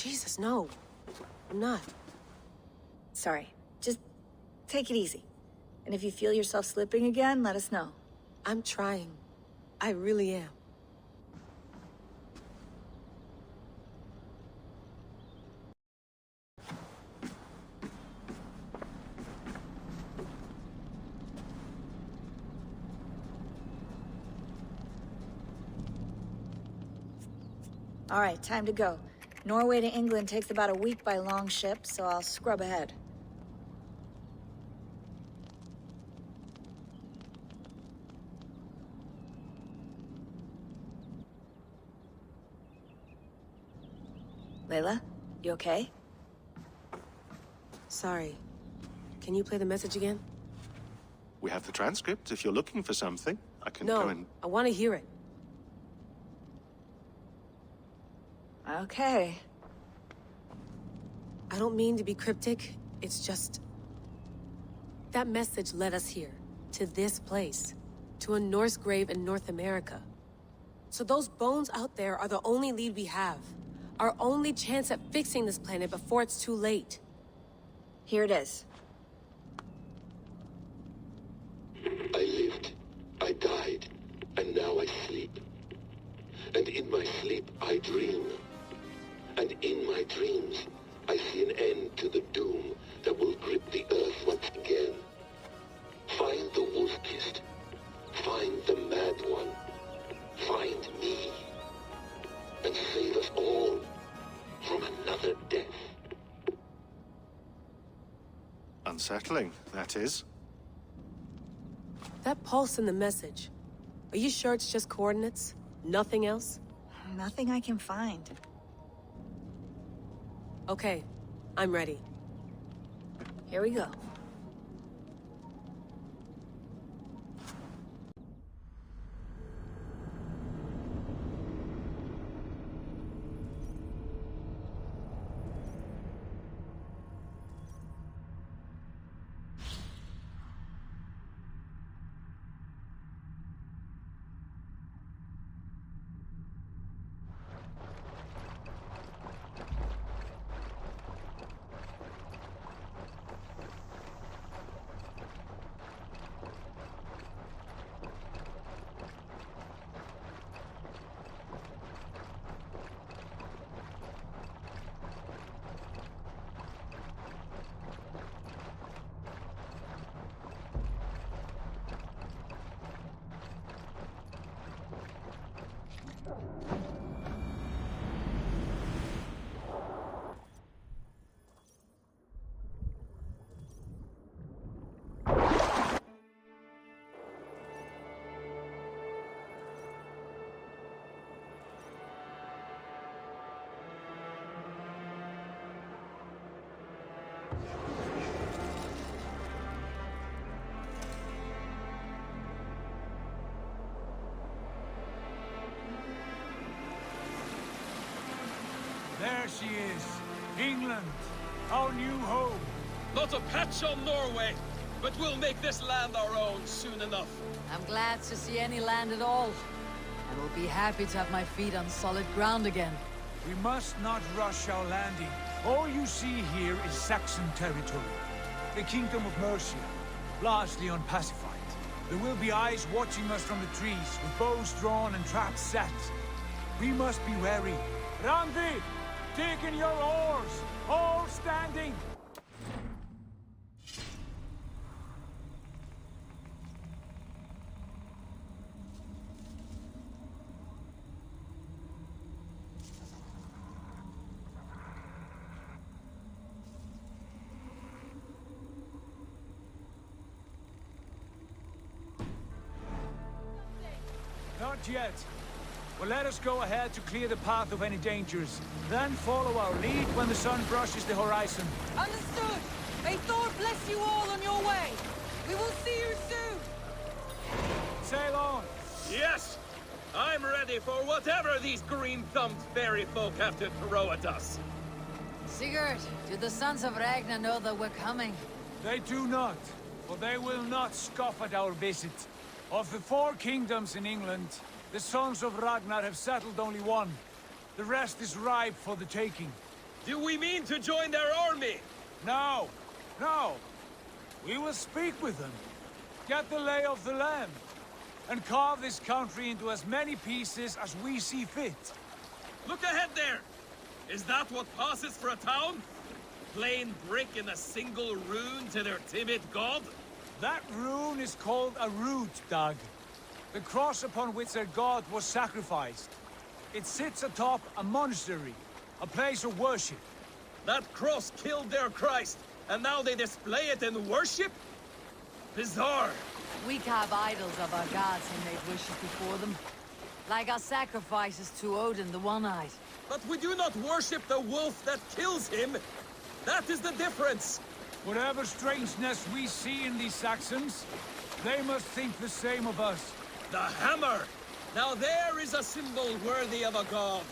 Jesus, no. I'm not. Sorry. Just take it easy. And if you feel yourself slipping again, let us know. I'm trying. I really am. All right, time to go. Norway to England takes about a week by long ship, so I'll scrub ahead. Layla, you okay? Sorry. Can you play the message again? We have the transcript. If you're looking for something, I can go and... No, I want to hear it. Okay. I don't mean to be cryptic. It's just... that message led us here. To this place. To a Norse grave in North America. So those bones out there are the only lead we have. Our only chance at fixing this planet before it's too late. Here it is. I lived, I died, and now I sleep. And in my sleep I dream. And in my dreams, I see an end to the doom that will grip the earth once again. Find the wolf-kissed. Find the mad one. Find me. And save us all from another death. Unsettling, that is. That pulse in the message. Are you sure it's just coordinates? Nothing else? Nothing I can find. Okay, I'm ready. Here we go. There she is. England. Our new home. Not a patch on Norway, but we'll make this land our own soon enough. I'm glad to see any land at all. I will be happy to have my feet on solid ground again. We must not rush our landing. All you see here is Saxon territory. The Kingdom of Mercia, largely unpacified. There will be eyes watching us from the trees, with bows drawn and traps set. We must be wary. Randi! Dig in your oars! All standing! Not yet. Well, let us go ahead to clear the path of any dangers. Then follow our lead when the sun brushes the horizon. Understood! May Thor bless you all on your way! We will see you soon! Sail on! Yes! I'm ready for whatever these green-thumbed fairy folk have to throw at us. Sigurd, do the sons of Ragnar know that we're coming? They do not, for they will not scoff at our visit. Of the 4 kingdoms in England, the sons of Ragnar have settled only one. The rest is ripe for the taking. Do we mean to join their army? No, no. We will speak with them, get the lay of the land, and carve this country into as many pieces as we see fit. Look ahead there! Is that what passes for a town? Plain brick in a single rune to their timid god? That rune is called a root, Doug. The cross upon which their god was sacrificed. It sits atop a monastery, a place of worship. That cross killed their Christ, and now they display it in worship? Bizarre. We carve idols of our gods and make wishes before them. Like our sacrifices to Odin the One-Eyed. But we do not worship the wolf that kills him. That is the difference. Whatever strangeness we see in these Saxons, they must think the same of us. The hammer! Now there is a symbol worthy of a god.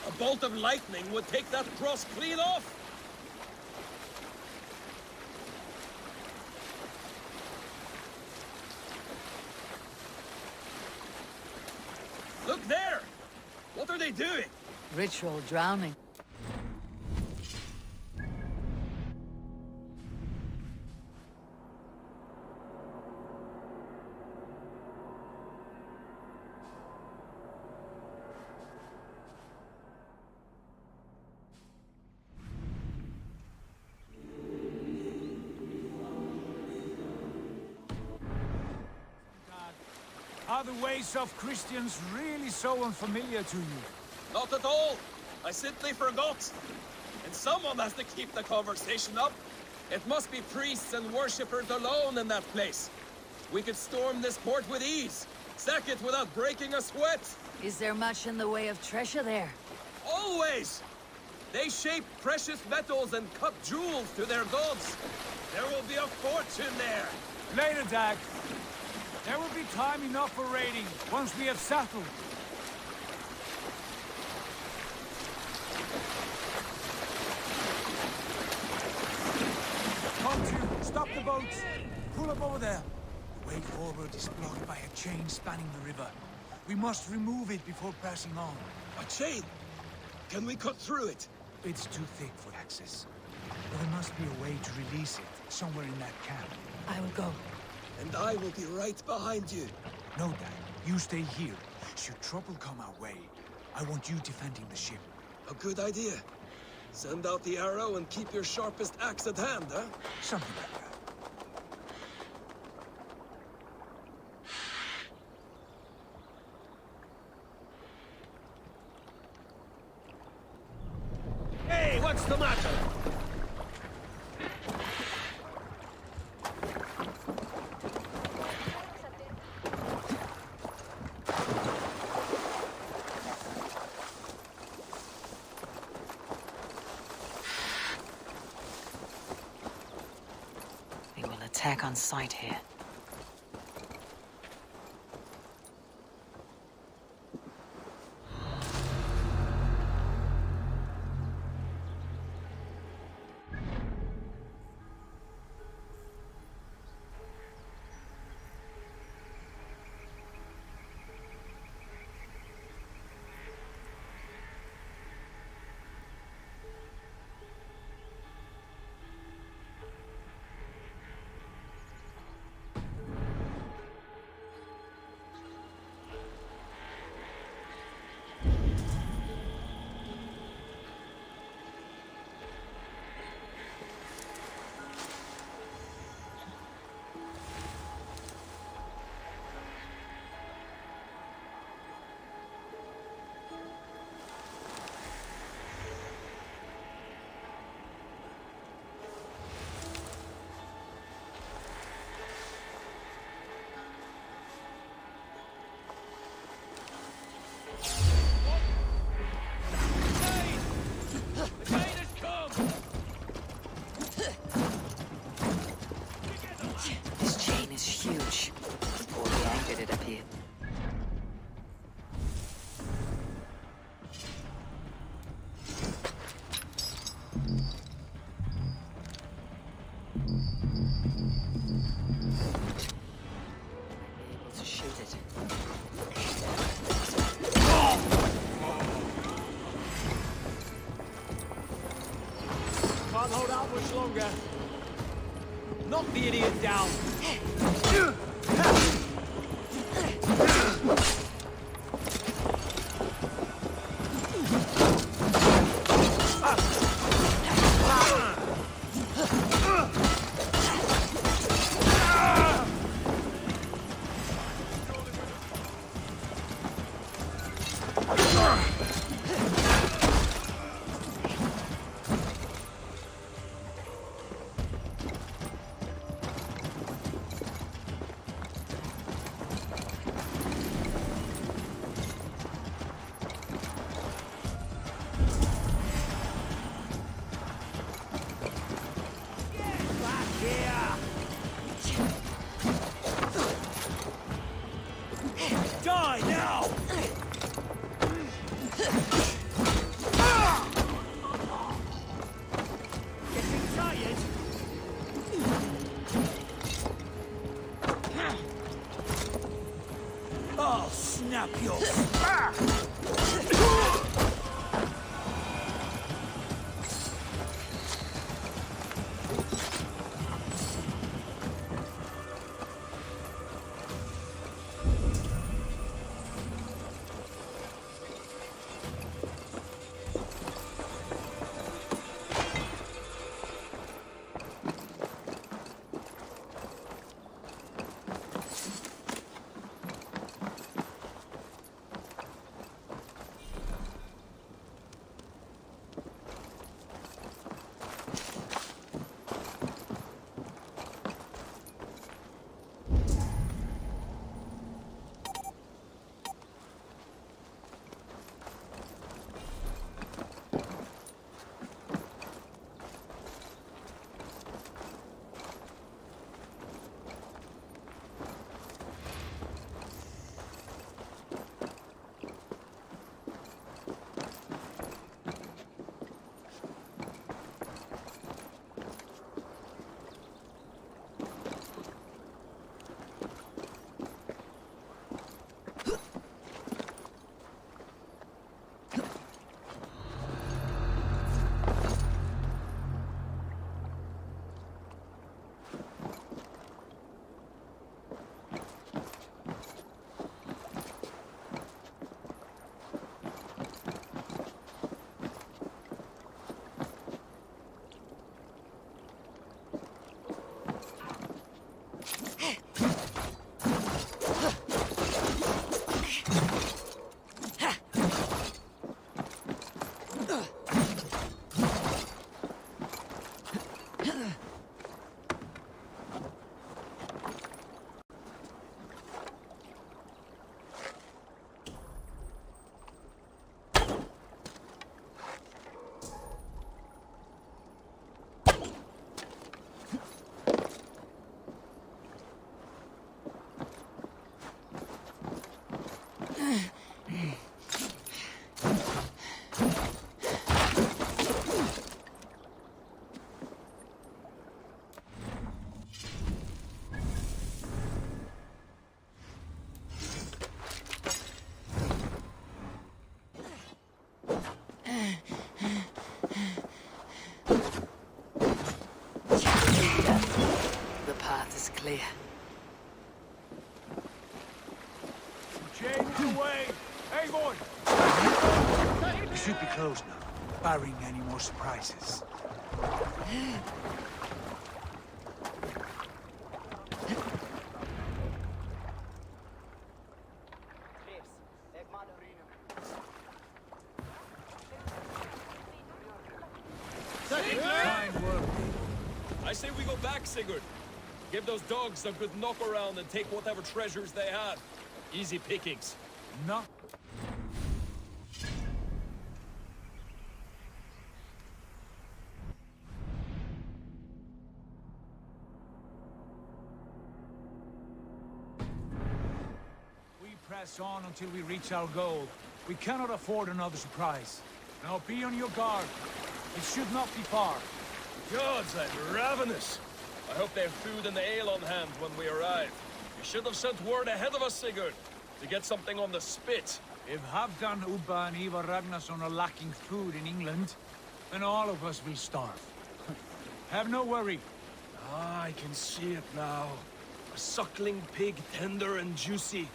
A bolt of lightning would take that cross clean off. Look there! What are they doing? Ritual drowning. Are the ways of Christians really so unfamiliar to you? Not at all. I simply forgot. And someone has to keep the conversation up. It must be priests and worshippers alone in that place. We could storm this port with ease. Sack it without breaking a sweat. Is there much in the way of treasure there? Always! They shape precious metals and cut jewels to their gods. There will be a fortune there. Later, Dag. There will be time enough for raiding, once we have settled. Come to, stop the boats. Pull up over there. The way forward is blocked by a chain spanning the river. We must remove it before passing on. A chain? Can we cut through it? It's too thick for access. But there must be a way to release it, somewhere in that camp. I will go. And I will be right behind you. No, Dad. You stay here. Should trouble come our way, I want you defending the ship. A good idea. Send out the arrow and keep your sharpest axe at hand, huh? Something like that. Hey, what's the matter? We will attack on sight here. This chain is huge. Poorly anchored, it appeared. Able to shoot it. Can't hold out much longer. Knock the idiot down. Die now! Getting tired? I'll snap your... The path is clear. Change the way! Hey, boy! We should be close now, barring any more surprises. Fine work. I say we go back, Sigurd. Give those dogs a good knock around and take whatever treasures they had. Easy pickings. No. We press on until we reach our goal. We cannot afford another surprise. Now be on your guard. It should not be far. Gods, I'm ravenous. I hope they have food and ale on hand when we arrive. You should have sent word ahead of us, Sigurd, to get something on the spit. If Halfdan, Ubba and Ivar Ragnarsson are lacking food in England, then all of us will starve. Have no worry. Ah, I can see it now. A suckling pig, tender and juicy.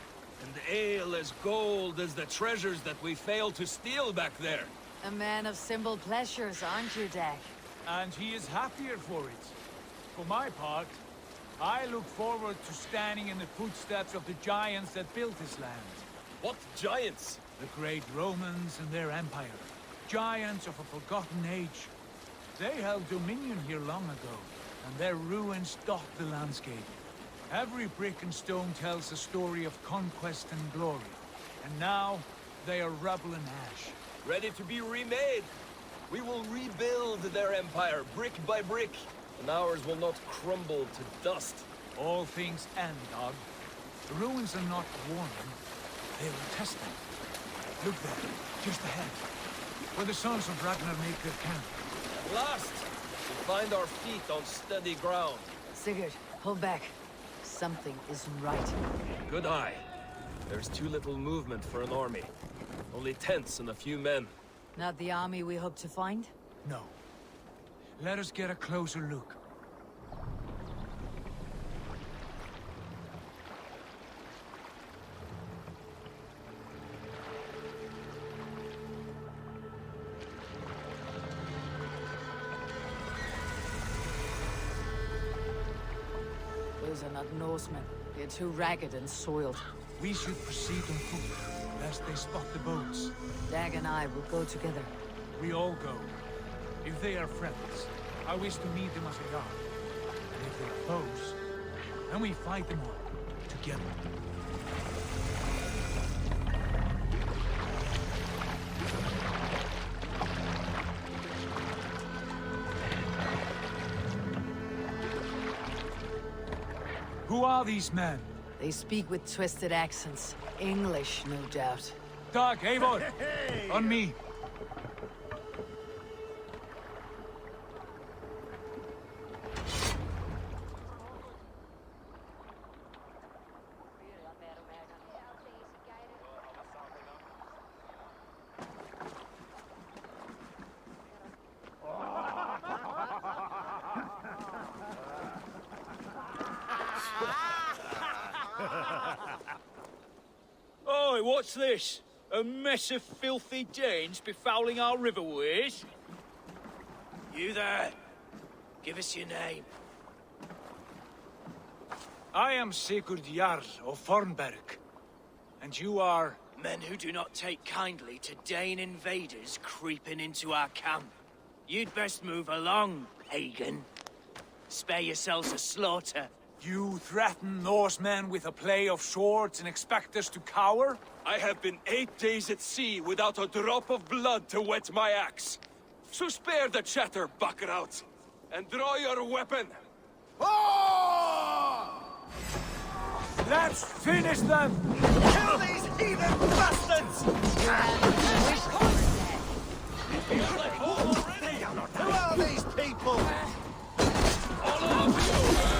And ale as gold as the treasures that we failed to steal back there. A man of simple pleasures, aren't you, Dak? And he is happier for it. For my part, I look forward to standing in the footsteps of the giants that built this land. What giants? The great Romans and their empire. Giants of a forgotten age. They held dominion here long ago, and their ruins dot the landscape. Every brick and stone tells a story of conquest and glory. And now, they are rubble and ash. Ready to be remade. We will rebuild their empire, brick by brick. And ours will not crumble to dust. All things end, Dog. The ruins are not warning. They are testing. Look there, just ahead. Where the sons of Ragnar make their camp. At last, we find our feet on steady ground. Sigurd, pull back. Something isn't right. Good eye. There's too little movement for an army. Only tents and a few men. Not the army we hope to find? No. Let us get a closer look. Those are not Norsemen. They're too ragged and soiled. We should proceed on foot, lest they spot the boats. Dag and I will go together. We all go. If they are friends, I wish to meet them as they are. And if they are foes, then we fight them all, together. Who are these men? They speak with twisted accents. English, no doubt. Dag, Eivor! On me! Oi, what's this? A mess of filthy Danes befouling our riverways? You there? Give us your name. I am Sigurd Jarl of Fornberg. And you are... Men who do not take kindly to Dane invaders creeping into our camp. You'd best move along, pagan. Spare yourselves a slaughter. You threaten Norsemen with a play of swords and expect us to cower? I have been 8 days at sea without a drop of blood to wet my axe. So spare the chatter, buckraut, and draw your weapon. Let's finish them! Kill these heathen bastards! Who are these people? All of you!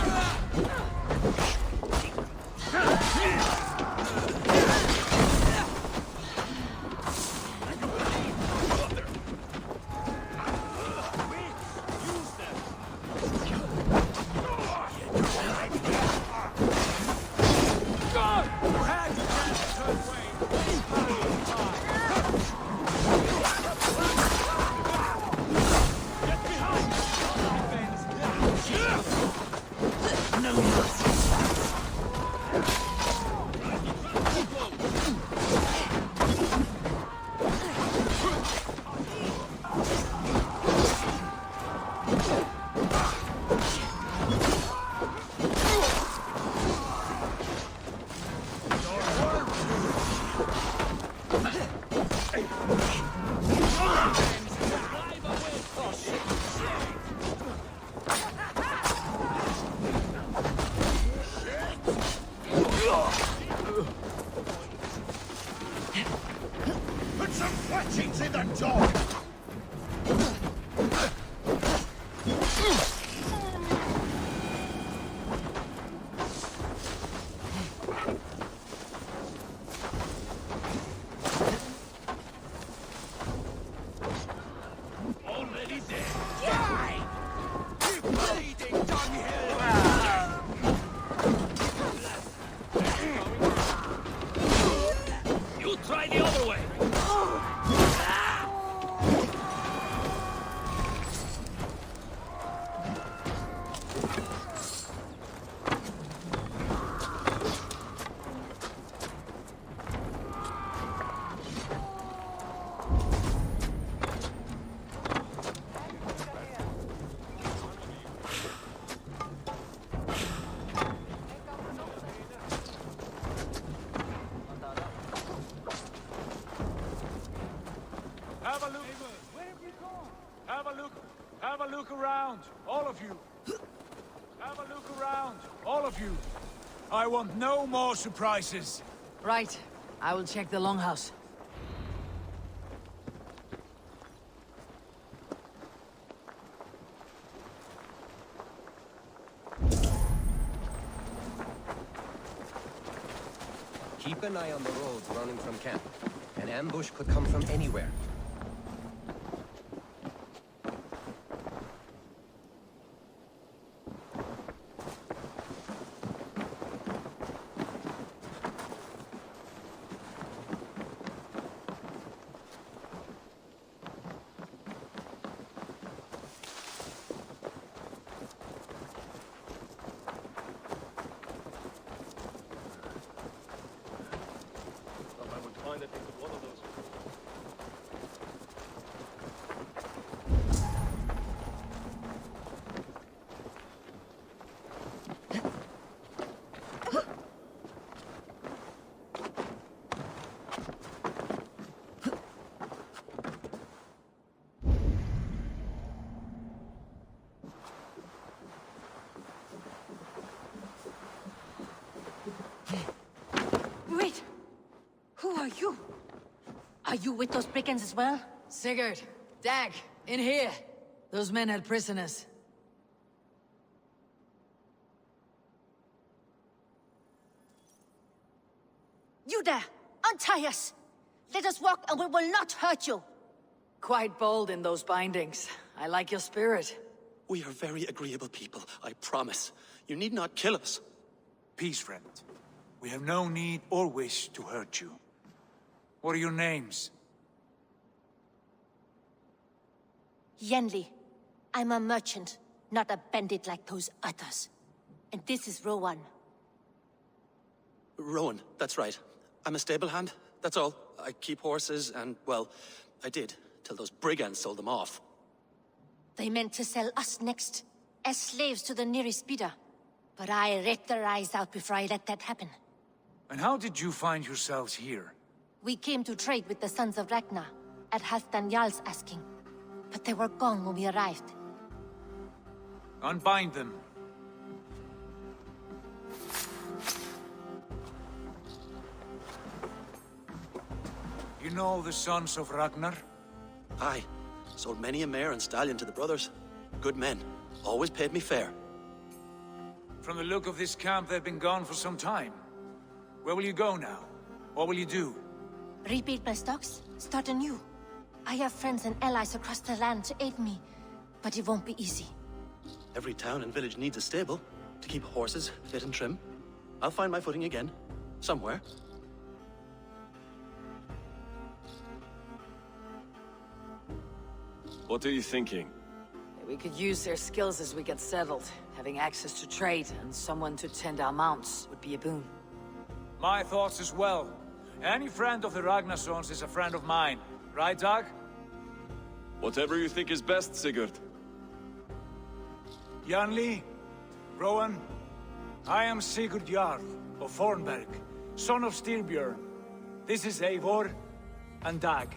Have a look around, all of you. Have a look around, all of you. I want no more surprises. Right. I will check the longhouse. Keep an eye on the roads running from camp. An ambush could come from anywhere. Wait! Who are you? Are you with those brigands as well? Sigurd, Dag, in here. Those men had prisoners. You there! Untie us! Let us walk and we will not hurt you! Quite bold in those bindings. I like your spirit. We are very agreeable people, I promise. You need not kill us. Peace, friend. We have no need or wish to hurt you. What are your names? Yenli. I'm a merchant, not a bandit like those others. And this is Rowan. Rowan, that's right. I'm a stable hand, that's all. I keep horses and, well, I did, till those brigands sold them off. They meant to sell us next, as slaves to the nearest bidder. But I ripped their eyes out before I let that happen. And how did you find yourselves here? We came to trade with the Sons of Ragnar, at Halfdan Jarl's asking. But they were gone when we arrived. Unbind them. You know the Sons of Ragnar? Aye. Sold many a mare and stallion to the brothers. Good men. Always paid me fair. From the look of this camp, they've been gone for some time. Where will you go now? What will you do? Rebuild my stocks, start anew. I have friends and allies across the land to aid me, but it won't be easy. Every town and village needs a stable to keep horses fit and trim. I'll find my footing again. Somewhere. What are you thinking? We could use their skills as we get settled. Having access to trade and someone to tend our mounts would be a boon. My thoughts as well. Any friend of the Ragnarsons is a friend of mine. Right, Dag? Whatever you think is best, Sigurd. Janli, Rowan, I am Sigurd Jarl of Fornberg, son of Styrbjörn. This is Eivor and Dag.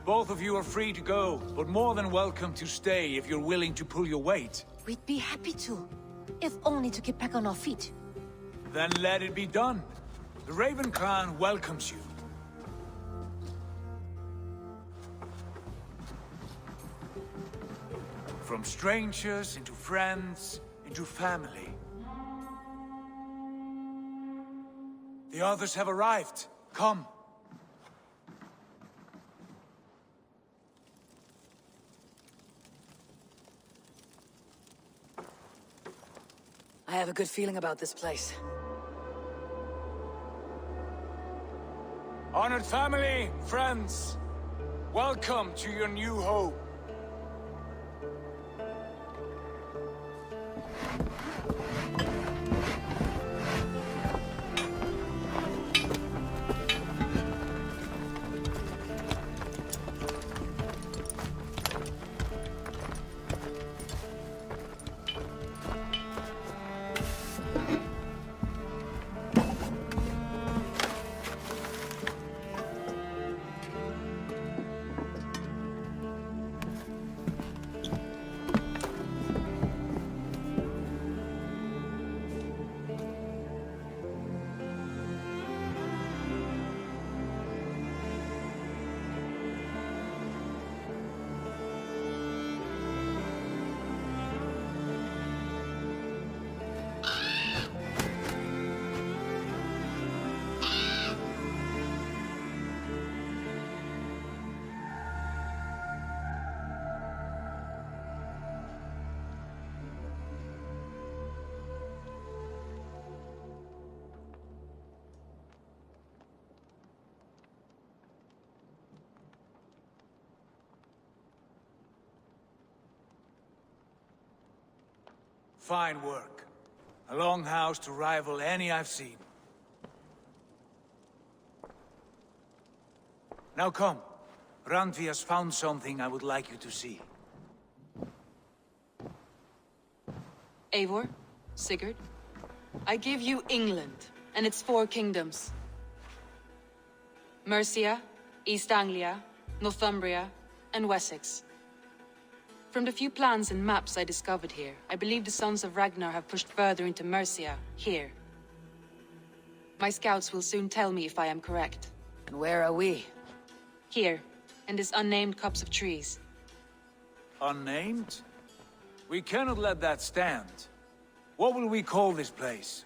Both of you are free to go, but more than welcome to stay if you're willing to pull your weight. We'd be happy to, if only to get back on our feet. Then let it be done. The Raven Clan welcomes you. From strangers into friends, into family. The others have arrived. Come. I have a good feeling about this place. Honored family, friends, welcome to your new home. Fine work. A longhouse to rival any I've seen. Now come. Randvi has found something I would like you to see. Eivor, Sigurd, I give you England and its 4 kingdoms. Mercia, East Anglia, Northumbria, and Wessex. From the few plans and maps I discovered here, I believe the Sons of Ragnar have pushed further into Mercia, here. My scouts will soon tell me if I am correct. And where are we? Here, in this unnamed copse of trees. Unnamed? We cannot let that stand. What will we call this place?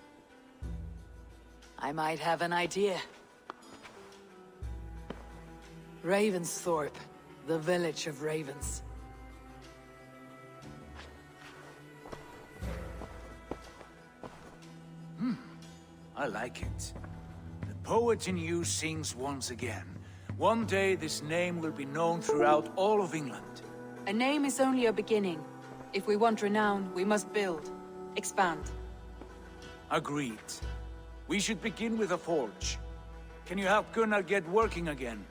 I might have an idea. Ravensthorpe, the village of ravens. I like it. The poet in you sings once again. One day this name will be known throughout all of England. A name is only a beginning. If we want renown, we must build, expand. Agreed. We should begin with a forge. Can you help Gunnar get working again?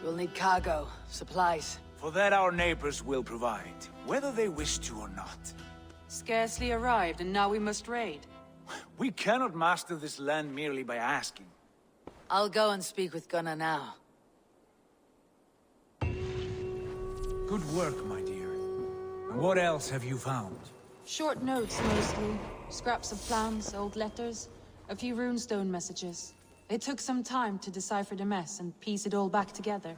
We'll need cargo, supplies. For that our neighbors will provide, whether they wish to or not. Scarcely arrived, and now we must raid. We cannot master this land merely by asking. I'll go and speak with Gunnar now. Good work, my dear. And what else have you found? Short notes, mostly. Scraps of plans, old letters, a few runestone messages. It took some time to decipher the mess and piece it all back together.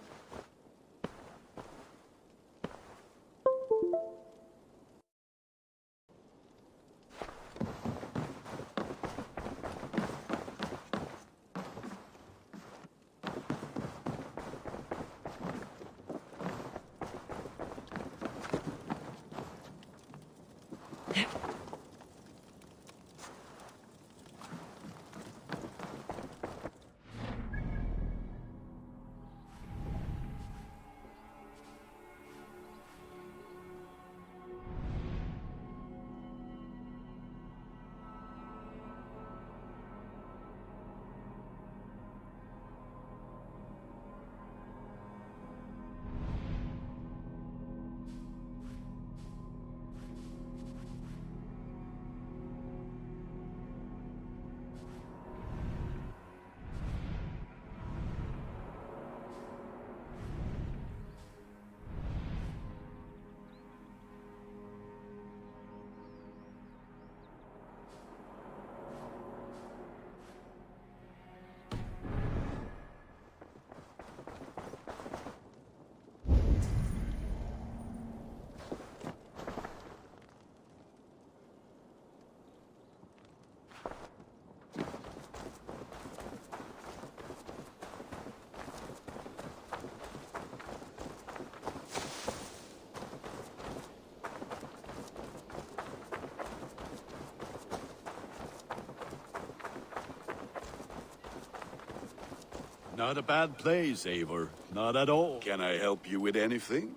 Not a bad place, Eivor. Not at all. Can I help you with anything?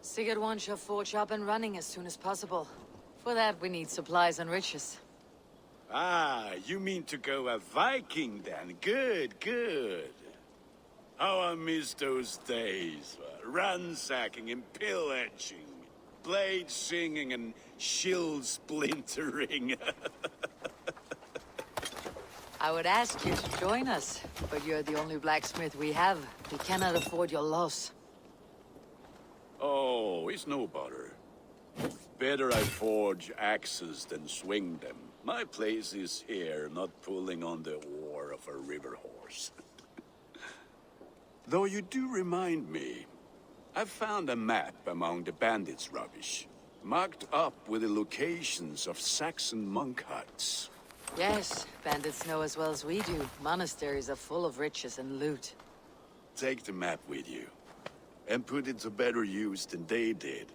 Sigurd wants your forge up and running as soon as possible. For that, we need supplies and riches. Ah, you mean to go a Viking then? Good, good. How I miss those days. Ransacking and pillaging. Blade singing and shield splintering. I would ask you to join us, but you're the only blacksmith we have. We cannot afford your loss. Oh, it's no bother. Better I forge axes than swing them. My place is here, not pulling on the oar of a river horse. Though you do remind me, I found a map among the bandits' rubbish, marked up with the locations of Saxon monk huts. Yes, bandits know as well as we do. Monasteries are full of riches and loot. Take the map with you, and put it to better use than they did.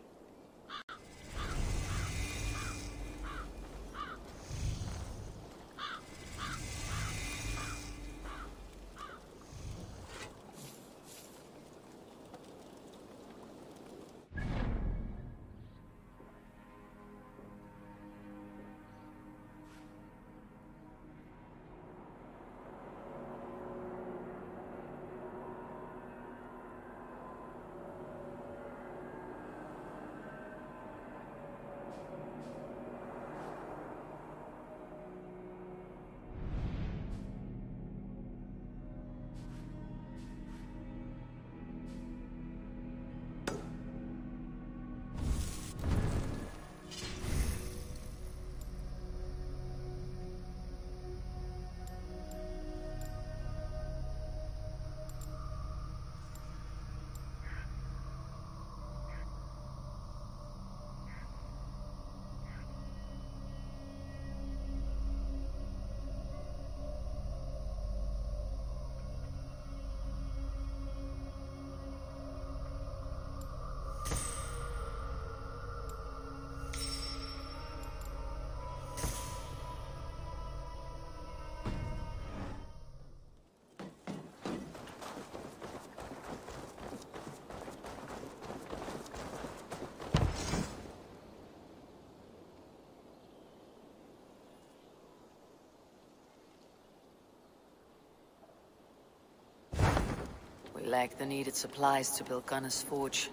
lack the needed supplies to build Gunner's Forge.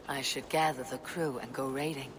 I should gather the crew and go raiding.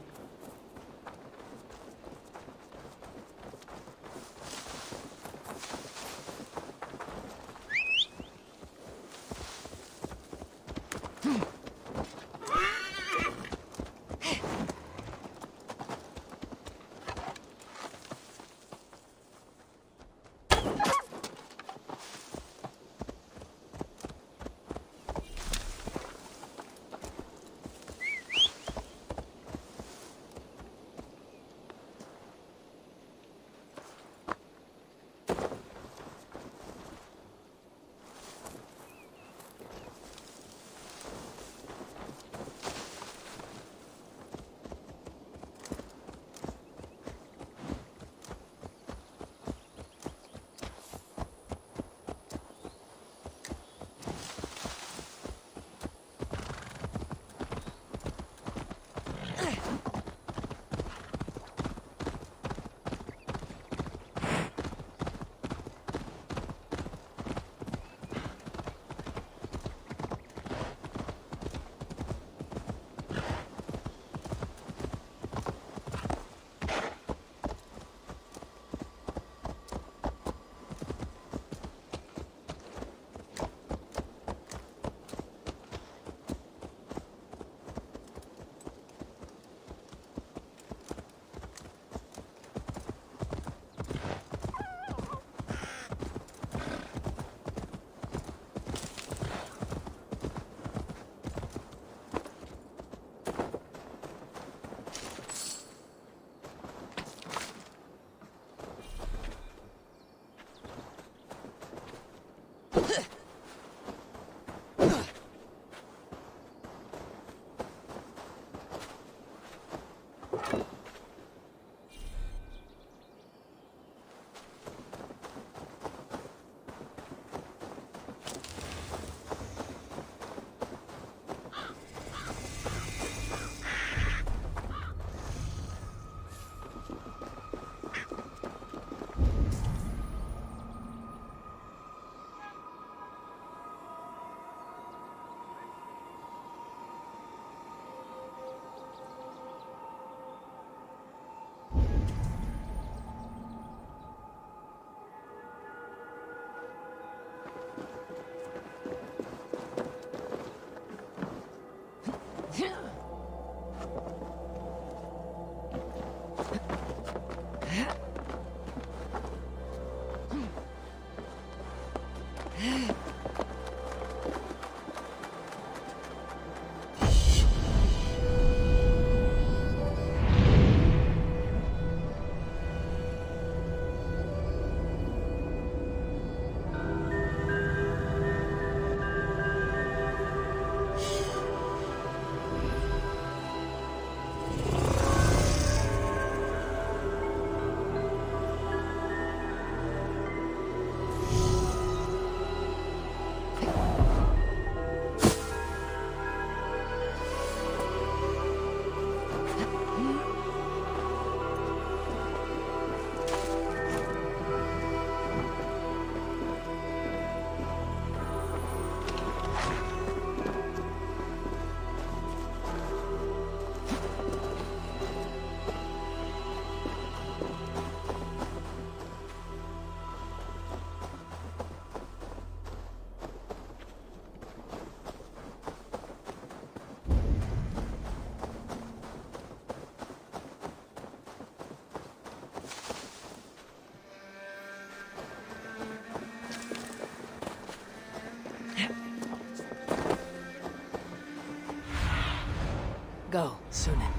Go, Sunan.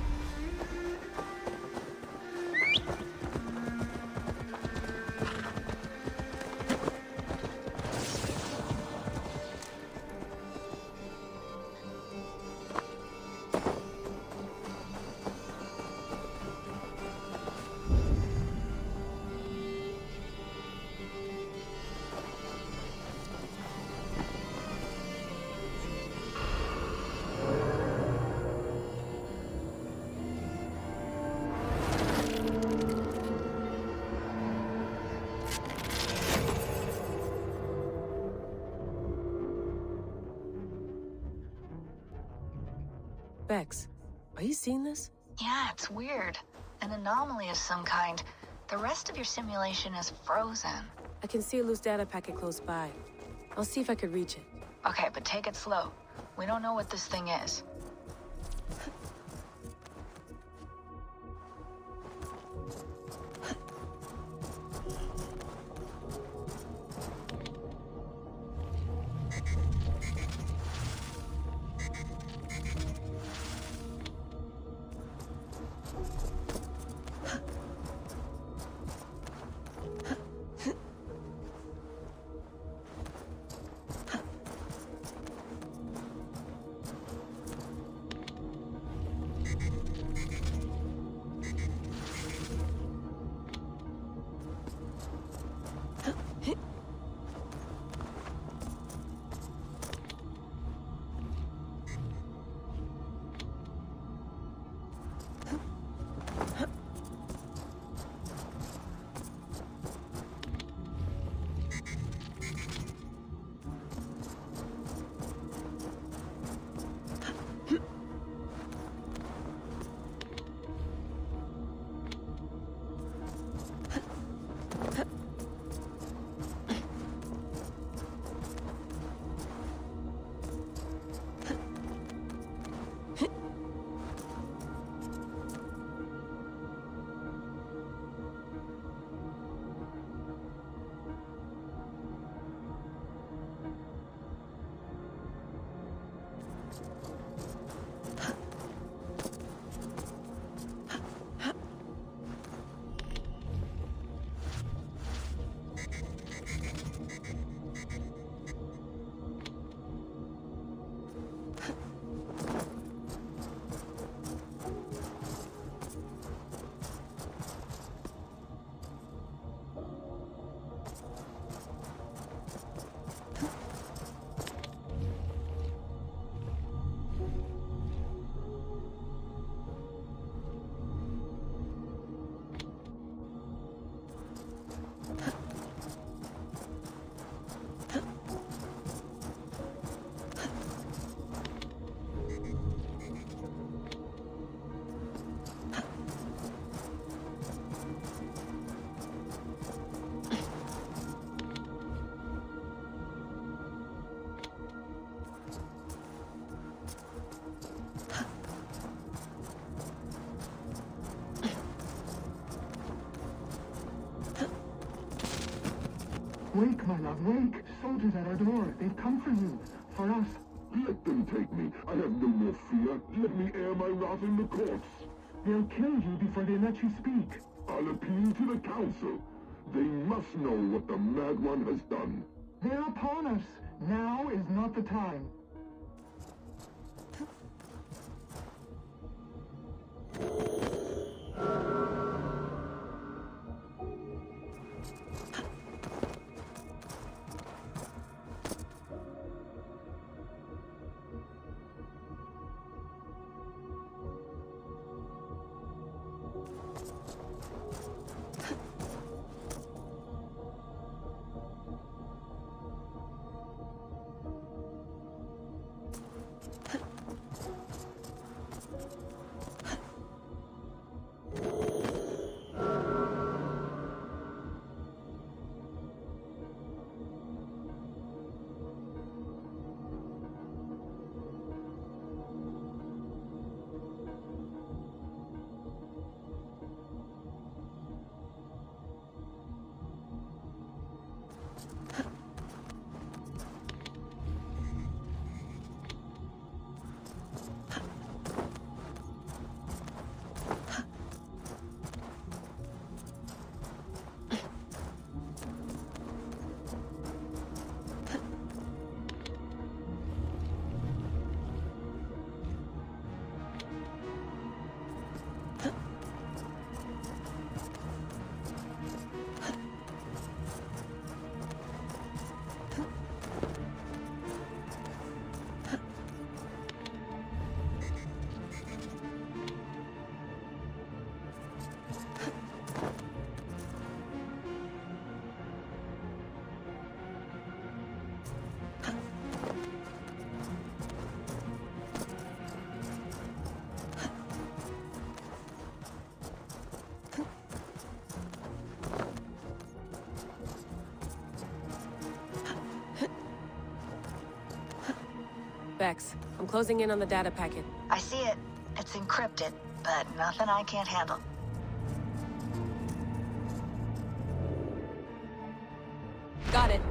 Bex, are you seeing this? Yeah, it's weird. An anomaly of some kind. The rest of your simulation is frozen. I can see a loose data packet close by. I'll see if I could reach it. Okay, but take it slow. We don't know what this thing is. Wake, my love, wake! Soldiers at our door. They've come for you. For us. Let them take me. I have no more fear. Let me air my wrath in the courts. They'll kill you before they let you speak. I'll appeal to the council. They must know what the Mad One has done. They're upon us. Now is not the time. Vex. I'm closing in on the data packet. I see it. It's encrypted, but nothing I can't handle. Got it.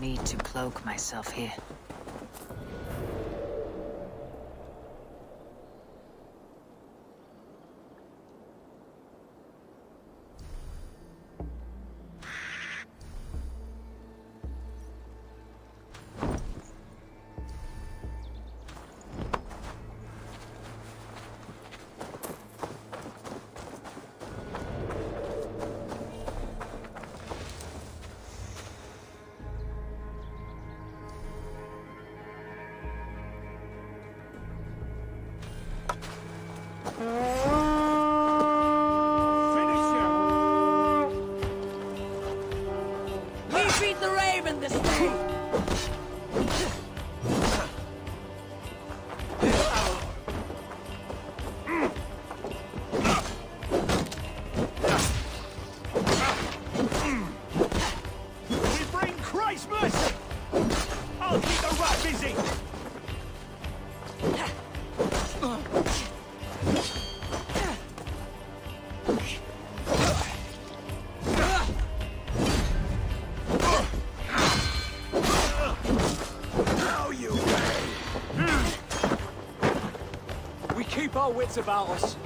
Need to cloak myself here. our wits about us.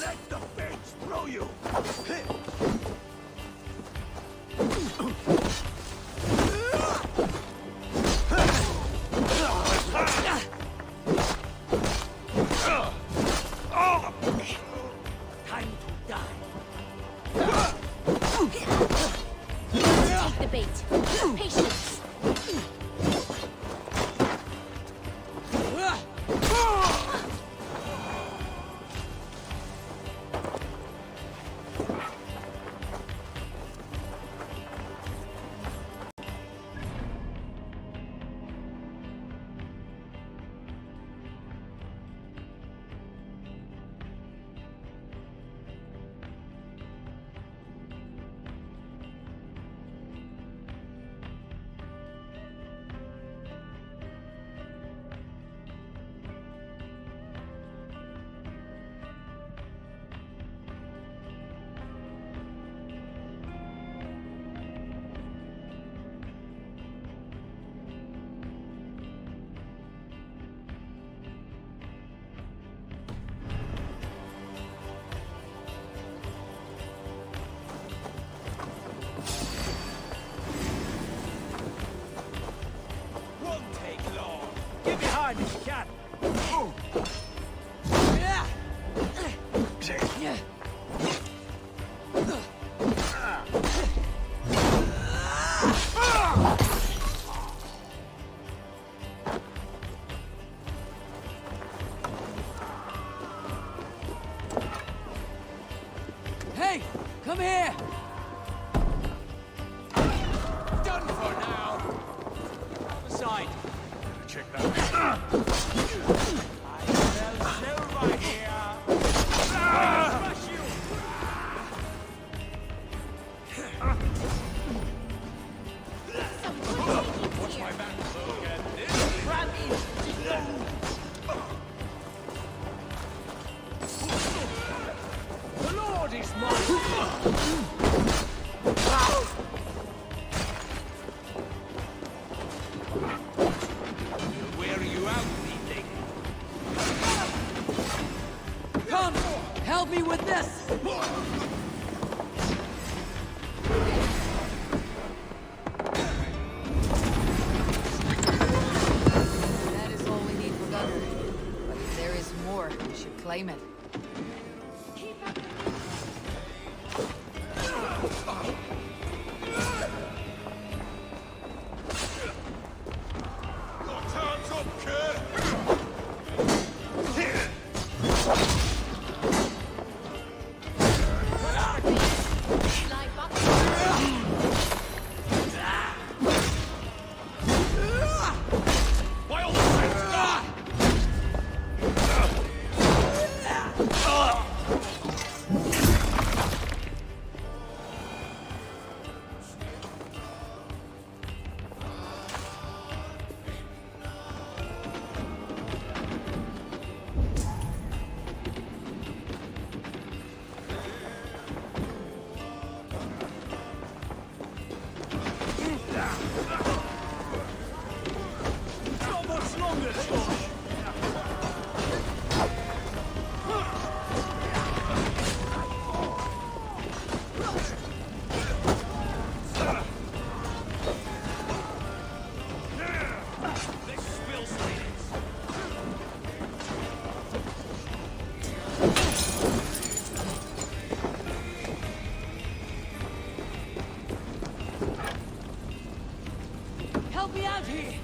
Let the fence throw you! Time to die. Take the bait. Patience. Get behind if you can. Hey, come here! Done for now. Other side. Check that. I smell silver here. Crush you! Watch my back, so get this. Grab me! The Lord is mine! Wear you out, evening. Come! Help me with this! That is all we need for Gunner. But if there is more, we should claim it. Your time's up, kid. By all the saints, die! Not much longer, George. This will stay. Help me out here!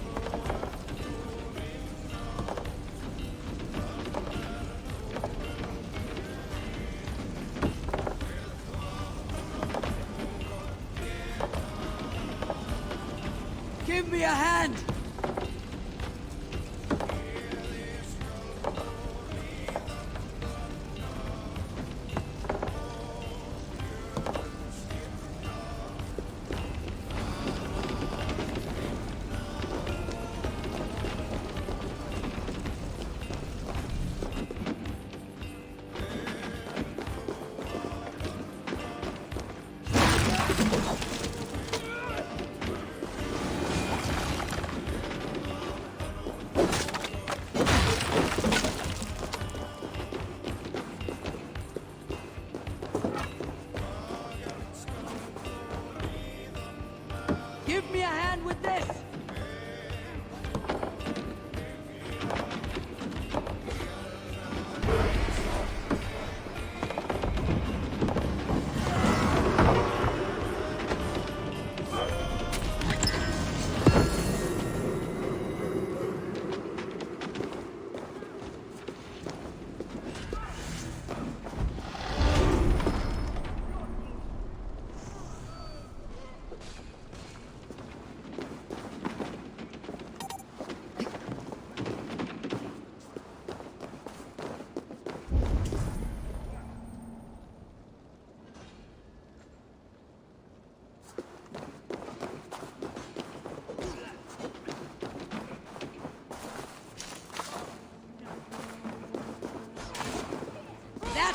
Give me a hand!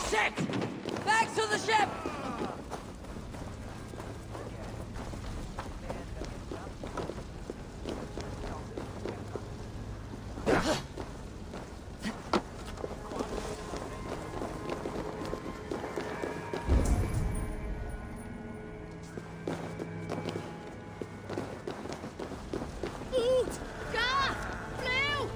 Shit! Back to the ship! Ut! Gas! Blue!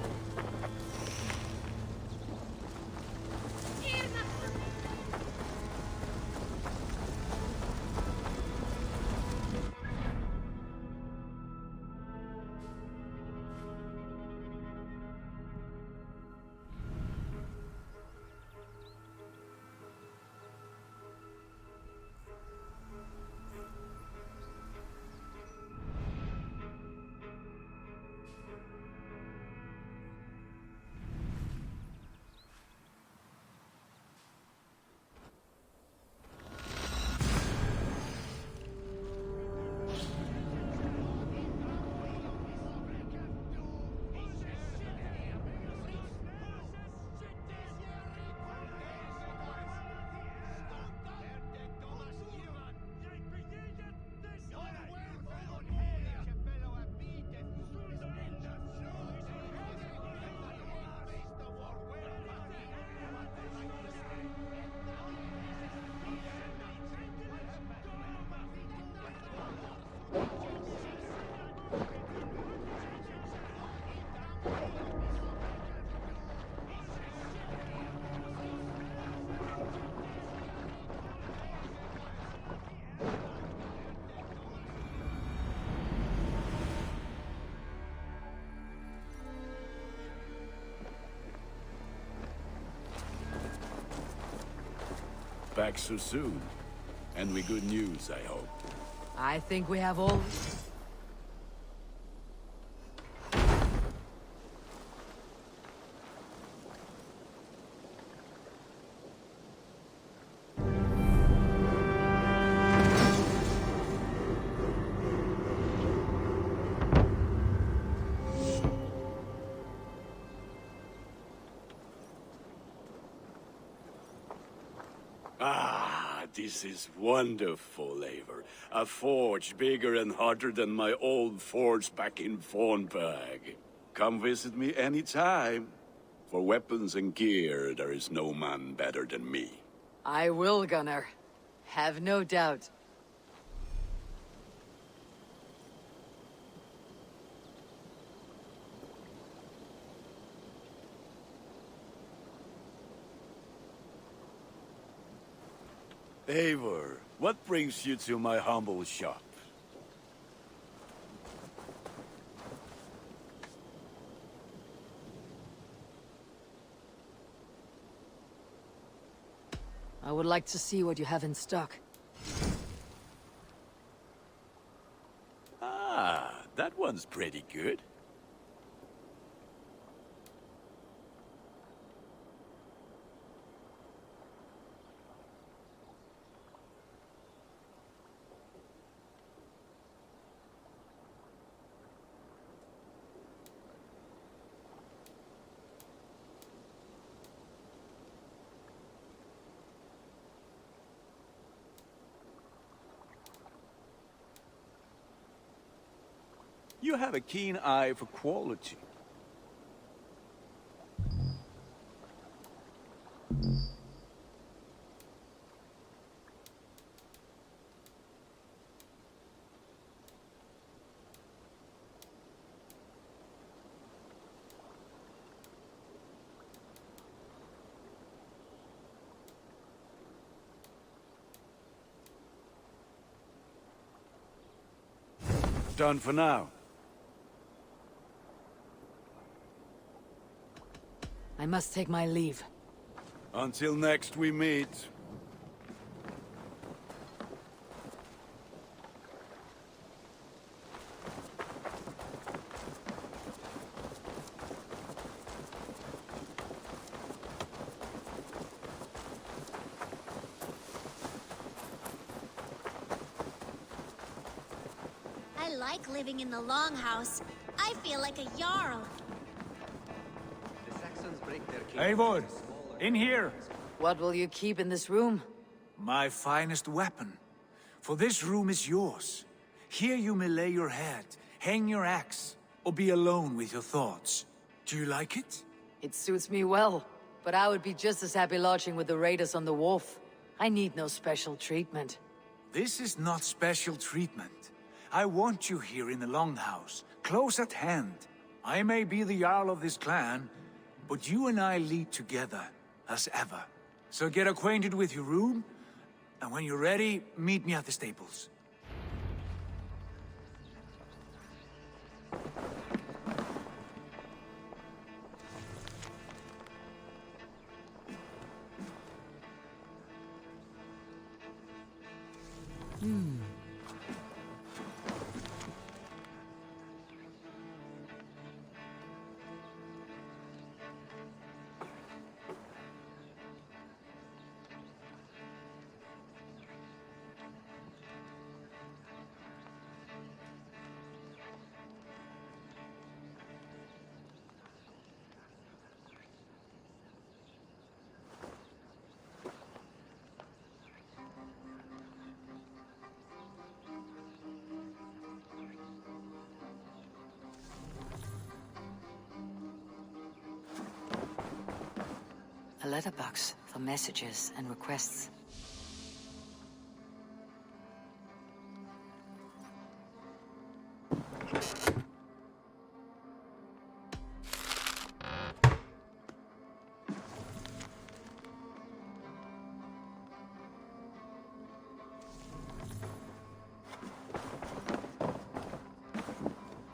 Back so soon. And with good news, I hope. I think we have all... Ah, this is wonderful, Eivor. A forge bigger and hotter than my old forge back in Fornburg. Come visit me anytime. For weapons and gear, there is no man better than me. I will, Gunnar. Have no doubt. Eivor, what brings you to my humble shop? I would like to see what you have in stock. Ah, that one's pretty good. You have a keen eye for quality. Done for now. I must take my leave. Until next we meet. I like living in the Longhouse. I feel like a Jarl. Eivor, in here! What will you keep in this room? My finest weapon. For this room is yours. Here you may lay your head, hang your axe, or be alone with your thoughts. Do you like it? It suits me well, but I would be just as happy lodging with the raiders on the wharf. I need no special treatment. This is not special treatment. I want you here in the Longhouse, close at hand. I may be the Jarl of this clan, but you and I lead together, as ever. So get acquainted with your room, and when you're ready, meet me at the stables. A letterbox for messages and requests.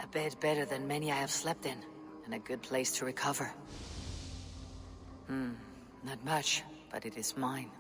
A bed better than many I have slept in, and a good place to recover. Not much, but it is mine.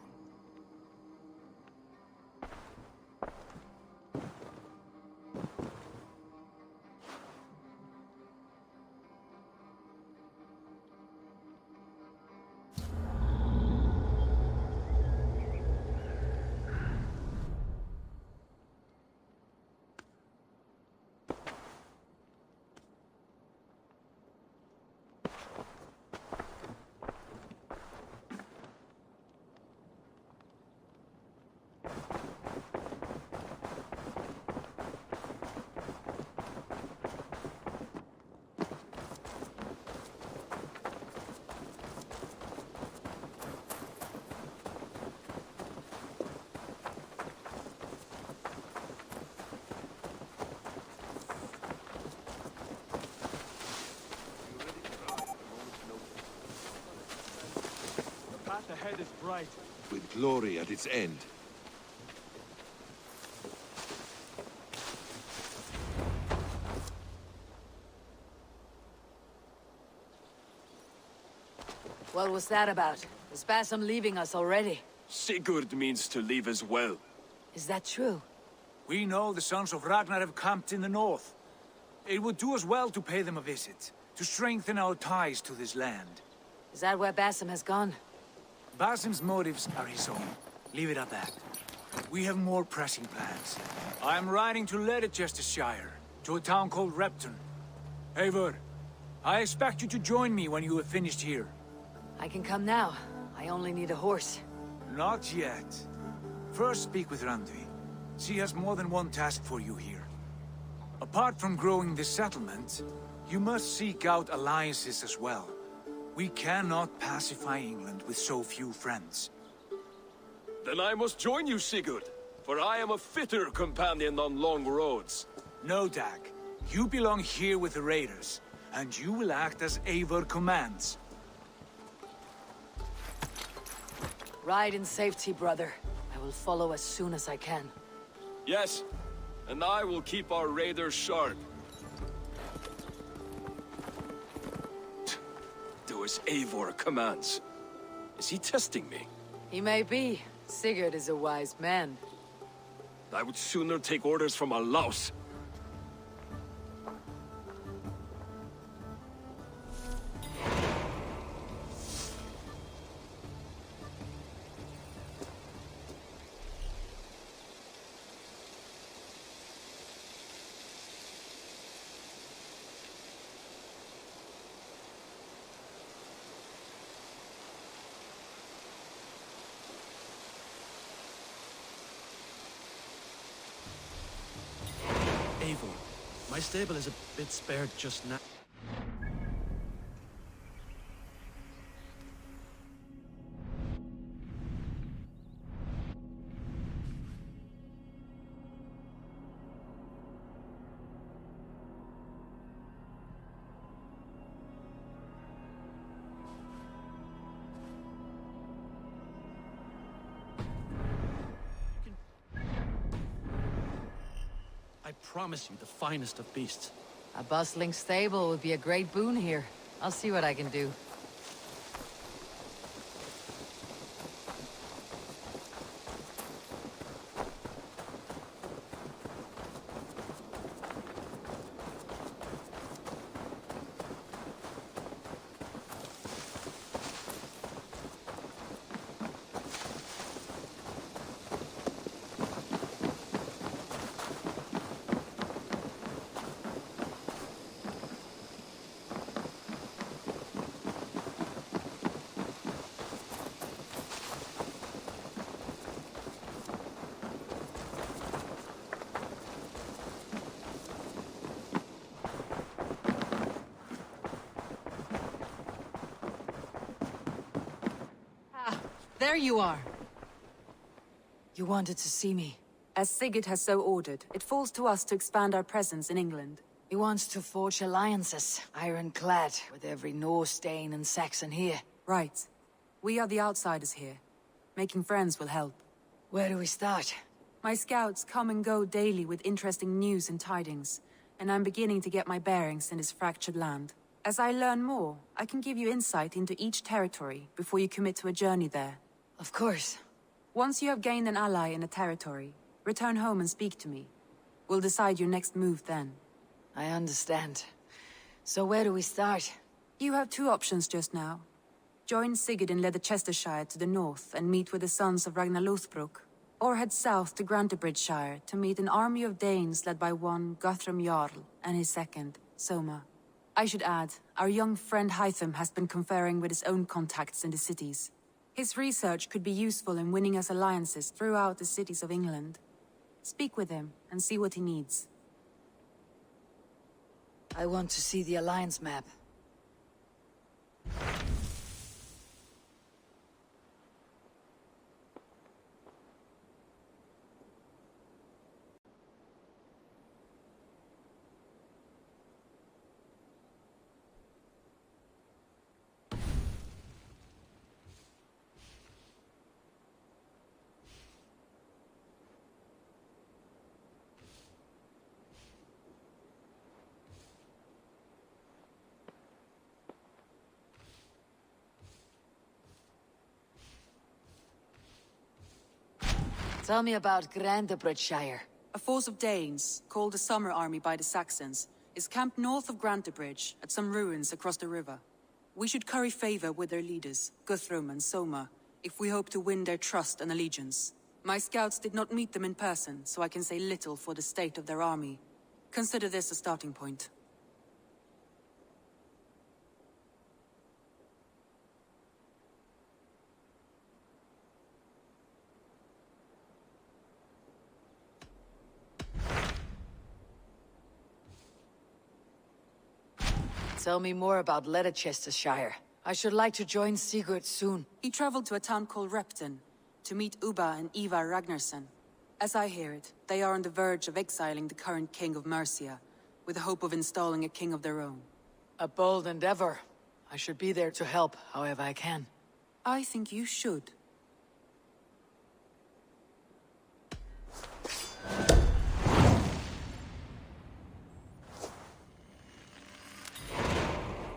The head is bright. With glory at its end. What was that about? Is Basim leaving us already? Sigurd means to leave as well. Is that true? We know the sons of Ragnar have camped in the north. It would do us well to pay them a visit, to strengthen our ties to this land. Is that where Basim has gone? Basim's motives are his own. Leave it at that. We have more pressing plans. I am riding to Leicestershire, to a town called Repton. Eivor, I expect you to join me when you have finished here. I can come now. I only need a horse. Not yet. First speak with Randvi. She has more than one task for you here. Apart from growing this settlement, you must seek out alliances as well. We cannot pacify England with so few friends. Then I must join you, Sigurd, for I am a fitter companion on long roads. No, Dag. You belong here with the raiders, and you will act as Eivor commands. Ride in safety, brother. I will follow as soon as I can. Yes, and I will keep our raiders sharp. Do as Eivor commands. Is he testing me? He may be. Sigurd is a wise man. I would sooner take orders from a louse. My stable is a bit spared just now. I promise you the finest of beasts. A bustling stable would be a great boon here. I'll see what I can do. There you are. You wanted to see me. As Sigurd has so ordered, it falls to us to expand our presence in England. He wants to forge alliances, ironclad, with every Norse, Dane, and Saxon here. Right. We are the outsiders here. Making friends will help. Where do we start? My scouts come and go daily with interesting news and tidings, and I'm beginning to get my bearings in this fractured land. As I learn more, I can give you insight into each territory before you commit to a journey there. Of course. Once you have gained an ally in a territory, return home and speak to me. We'll decide your next move then. I understand. So where do we start? You have two options just now. Join Sigurd in Leicestershire to the north and meet with the sons of Ragnar Lothbrok, or head south to Grantebridgeshire to meet an army of Danes led by one Guthrum Jarl and his second, Soma. I should add, our young friend Hytham has been conferring with his own contacts in the cities. His research could be useful in winning us alliances throughout the cities of England. Speak with him and see what he needs. I want to see the alliance map. Tell me about Grantebridgeshire. A force of Danes, called the Summer Army by the Saxons, is camped north of Grantebridge at some ruins across the river. We should curry favor with their leaders, Guthrum and Soma, if we hope to win their trust and allegiance. My scouts did not meet them in person, so I can say little for the state of their army. Consider this a starting point. Tell me more about Leicestershire. I should like to join Sigurd soon. He traveled to a town called Repton to meet Ubba and Ivar Ragnarsson. As I hear it, they are on the verge of exiling the current king of Mercia, with the hope of installing a king of their own. A bold endeavor. I should be there to help, however I can. I think you should.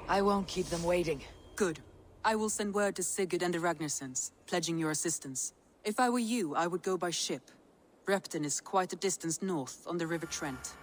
I won't keep them waiting. Good. I will send word to Sigurd and the Ragnarssons, pledging your assistance. If I were you, I would go by ship. Repton is quite a distance north on the River Trent.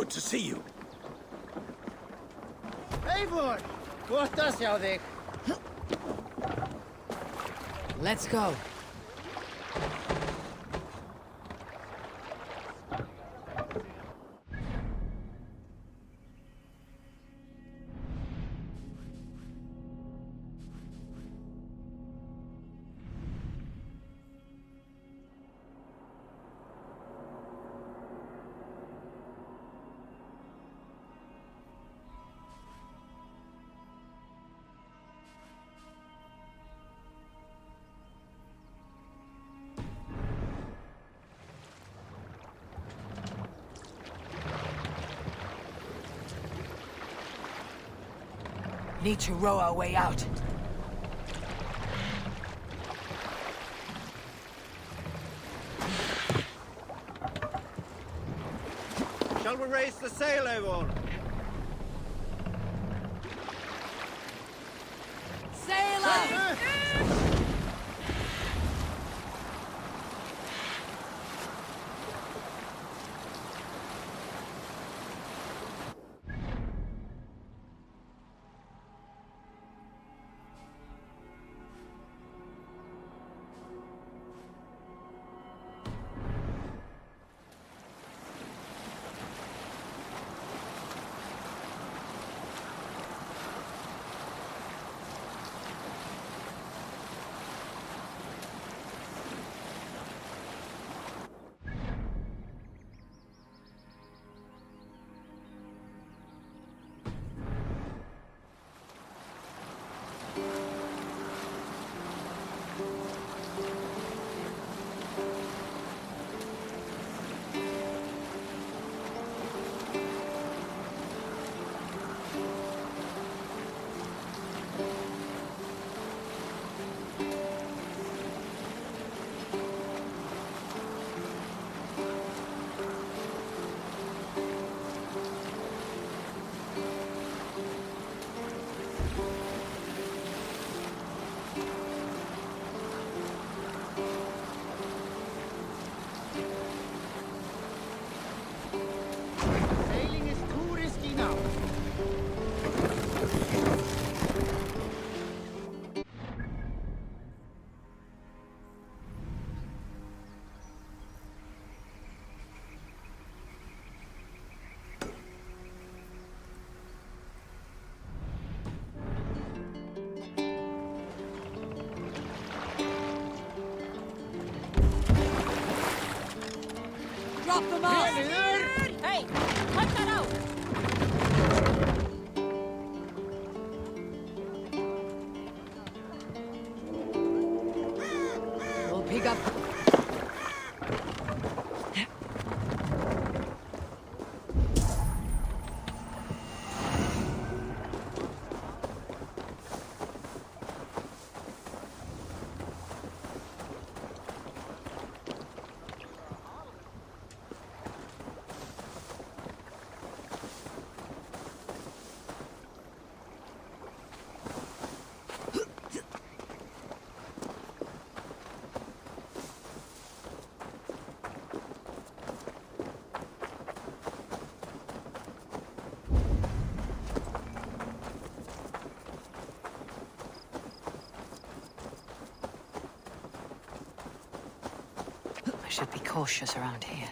Good to see you. Eivor! Gott að sjá þig. Let's go. Need to row our way out. Shall we raise the sail, Eivor? Sailor! Sailing is too risky now. Drop them off! Hey, cut that out! We'll pick up... I should be cautious around here.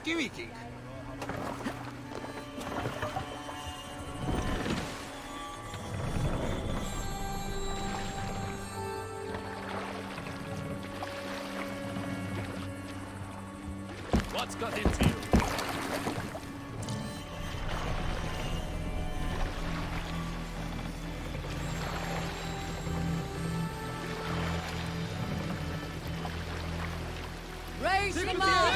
Skiviking. What's got into you? Raise them up!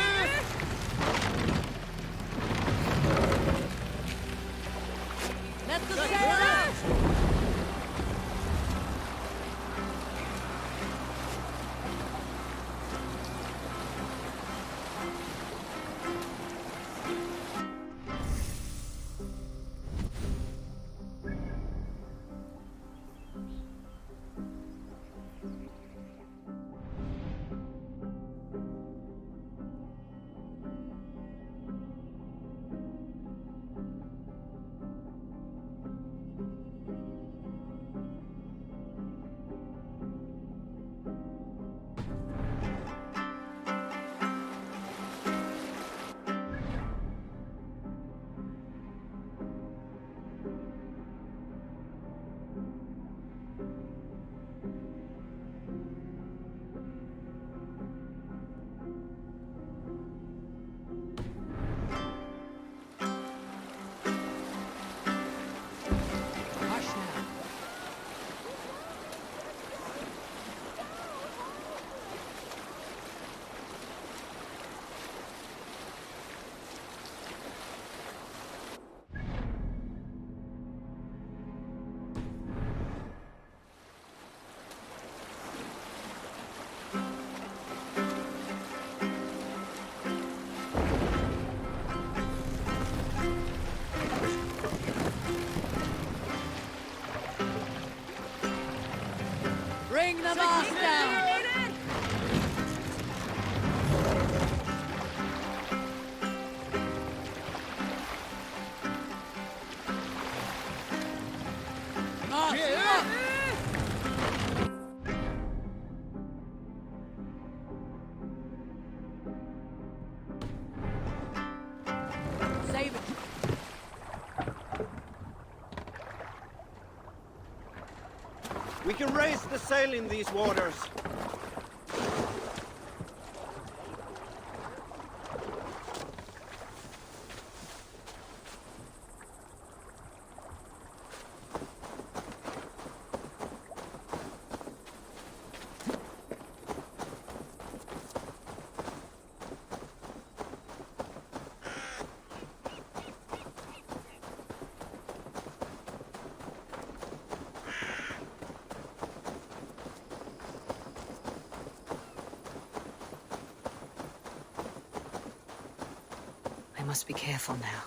Let the sail out! Bring the boss down! Save it! We can raise the sail in these waters. I must be careful now.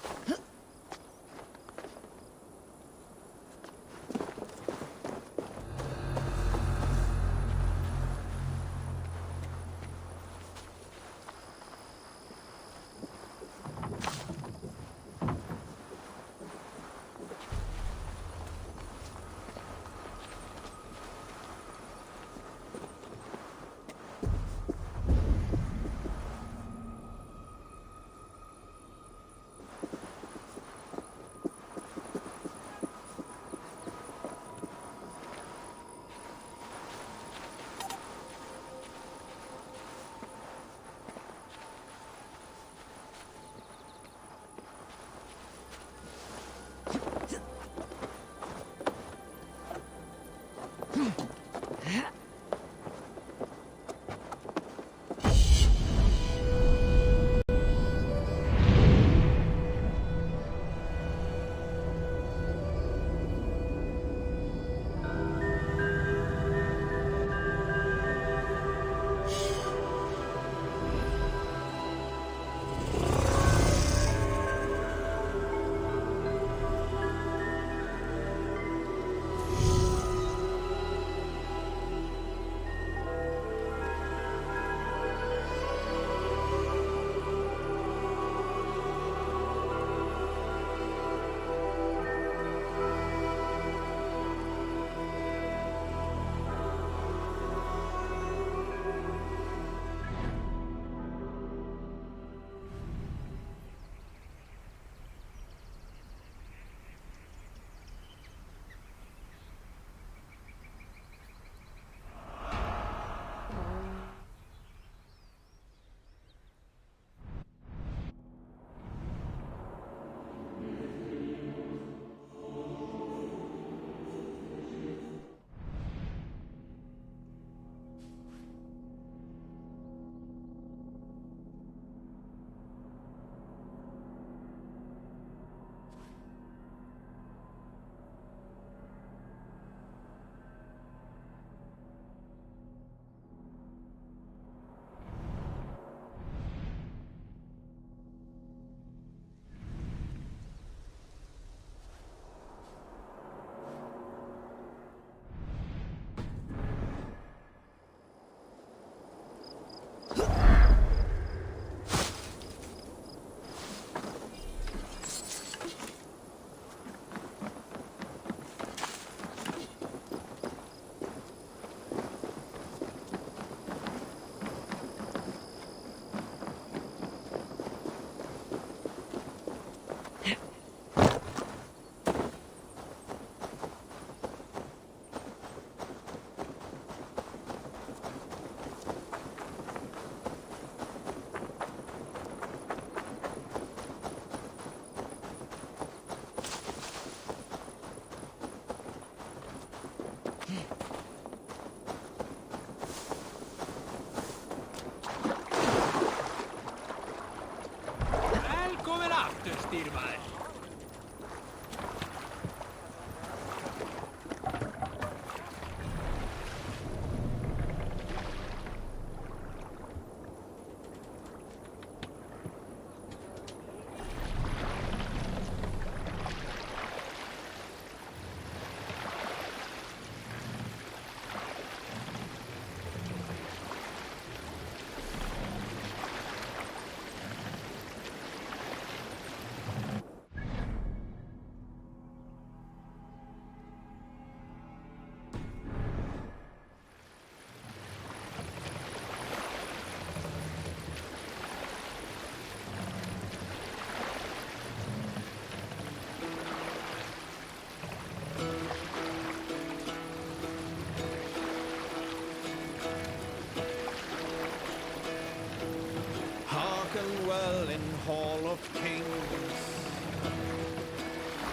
hall of kings.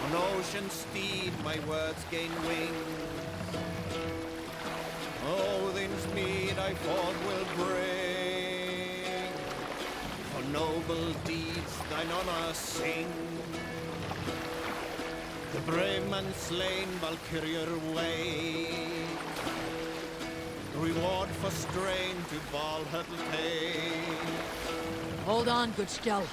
On ocean steed my words gain wings. Odin's mead I fought will bring. For noble deeds thine honor sing. The brave man slain Valkyrier way. Reward for strain to Valhalla pay. Hold on, good Skell.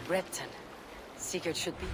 Breton. Sigurd should be.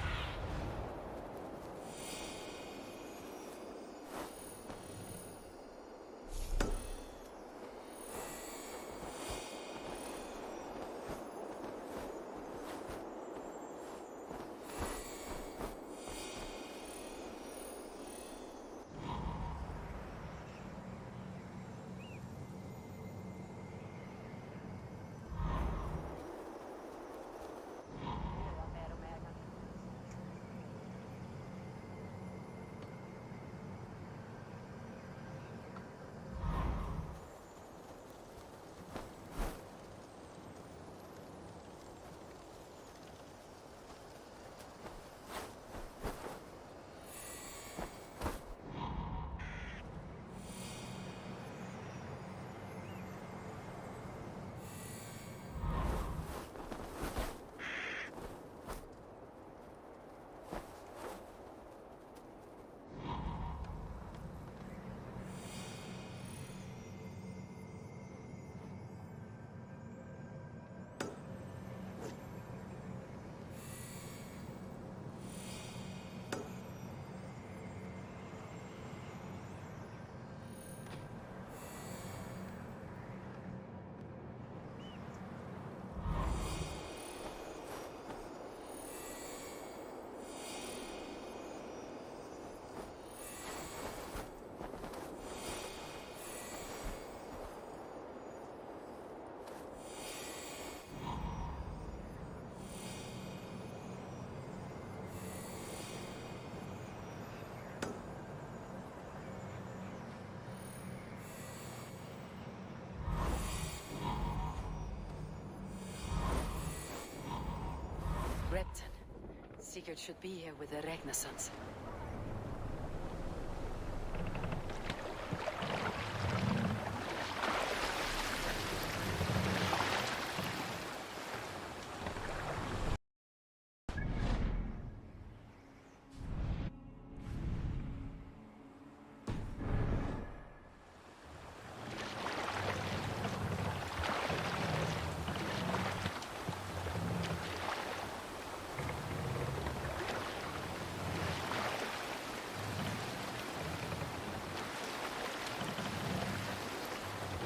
Sigurd should be here with the Regnasons.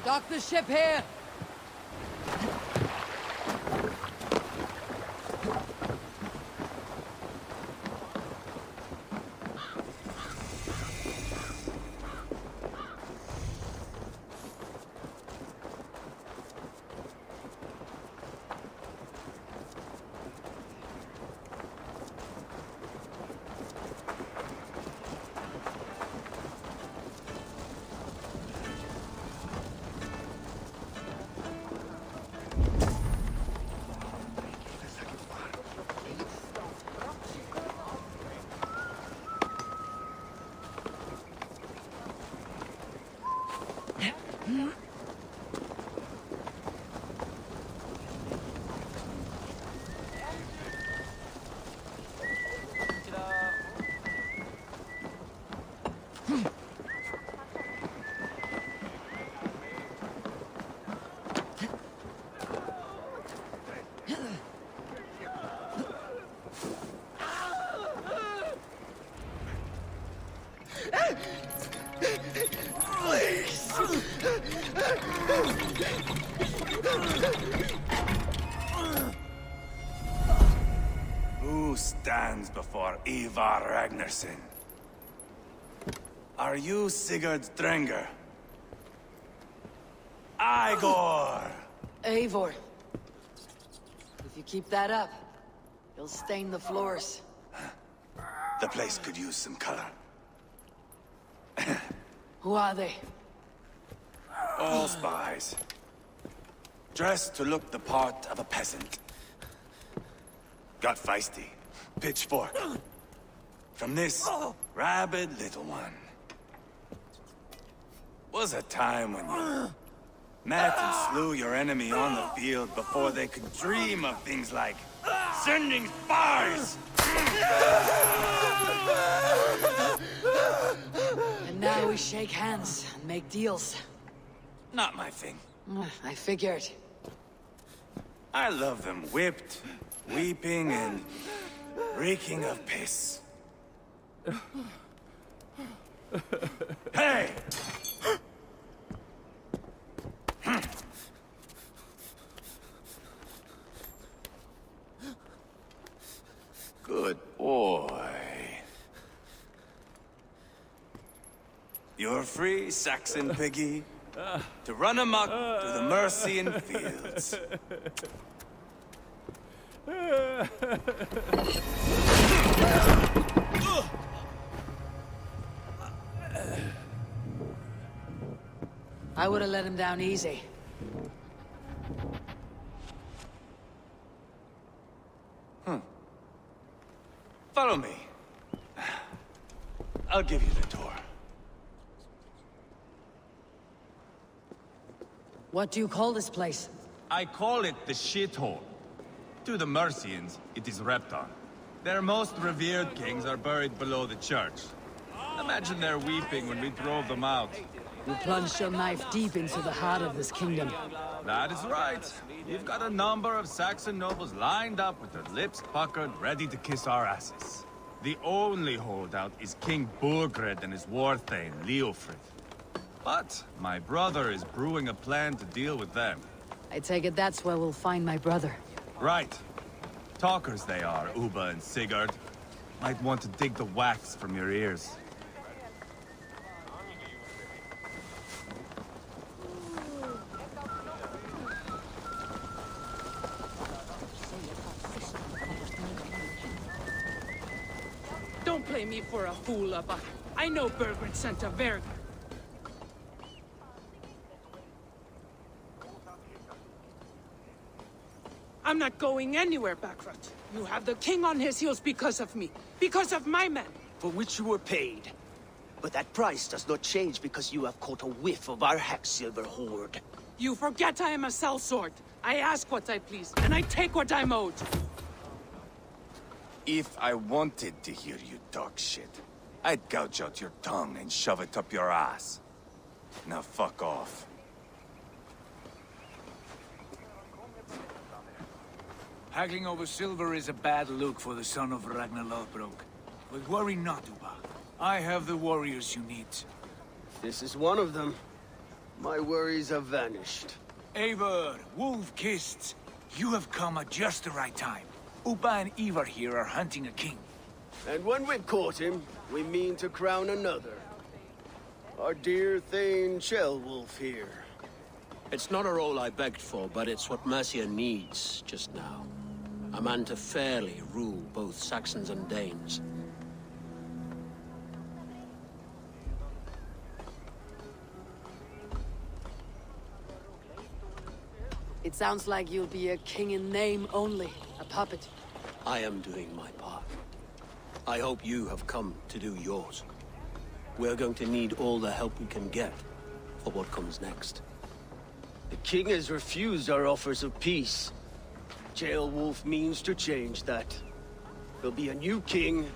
Dock the ship here! Who stands before Ivar Ragnarsson? Are you Sigurd Drenger? Igor! Eivor. If you keep that up, you'll stain the floors. The place could use some color. Who are they? All spies. Dressed to look the part of a peasant. Got feisty. Pitchfork. From this rabid little one. Was a time when you met and slew your enemy on the field before they could dream of things like sending spies! And now we shake hands and make deals. Not my thing. I figured. I love them whipped, weeping, and reeking of piss. Hey! Good boy. You're free, Saxon piggy, to run amok through the Mercian fields. I would have let him down easy. Follow me. I'll give you the tour. What do you call this place? I call it the shithole. To the Mercians, it is Repton. Their most revered kings are buried below the church. Imagine their weeping when we drove them out. You plunged your knife deep into the heart of this kingdom. That is right. We've got a number of Saxon nobles lined up with their lips puckered, ready to kiss our asses. The only holdout is King Burgred and his war thane, Leofrid. But my brother is brewing a plan to deal with them. I take it that's where we'll find my brother. Right. Talkers they are, Uba and Sigurd. Might want to dig the wax from your ears. Don't play me for a fool, Abba. I know Bergred sent a Verg. I'm not going anywhere, Backrot. You have the king on his heels because of me. Because of my men. For which you were paid. But that price does not change because you have caught a whiff of our Hacksilver hoard. You forget I am a sellsword. I ask what I please, and I take what I'm owed. If I wanted to hear you talk shit, I'd gouge out your tongue and shove it up your ass. Now fuck off. Haggling over silver is a bad look for the son of Ragnar Lothbrok. But worry not, Uba. I have the warriors you need. This is one of them. My worries have vanished. Eivor, Wolf-Kissed, you have come at just the right time. Uba and Ivar here are hunting a king. And when we've caught him, we mean to crown another. Our dear Thane Shellwolf here. It's not a role I begged for, but it's what Mercia needs just now. A man to fairly rule both Saxons and Danes. It sounds like you'll be a king in name only, a puppet. I am doing my part. I hope you have come to do yours. We're going to need all the help we can get for what comes next. The king has refused our offers of peace. Jailwolf means to change that. There'll be a new king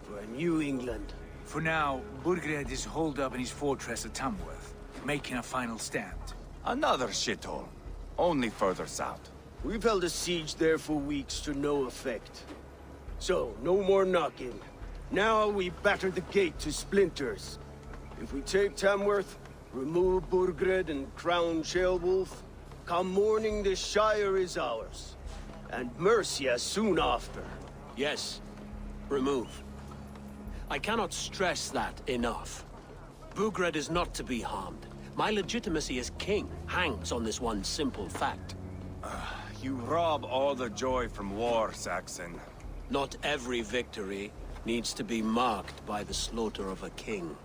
for a new England. For now, Burgred is holed up in his fortress at Tamworth, making a final stand. Another shithole. Only further south. We've held a siege there for weeks to no effect. So, no more knocking. Now we batter the gate to splinters. If we take Tamworth, remove Burgred and crown Sheolwulf, come morning the Shire is ours. And Mercia soon after. Yes, remove. I cannot stress that enough. Burgred is not to be harmed. My legitimacy as king hangs on this one simple fact. You rob all the joy from war, Saxon. Not every victory needs to be marked by the slaughter of a king.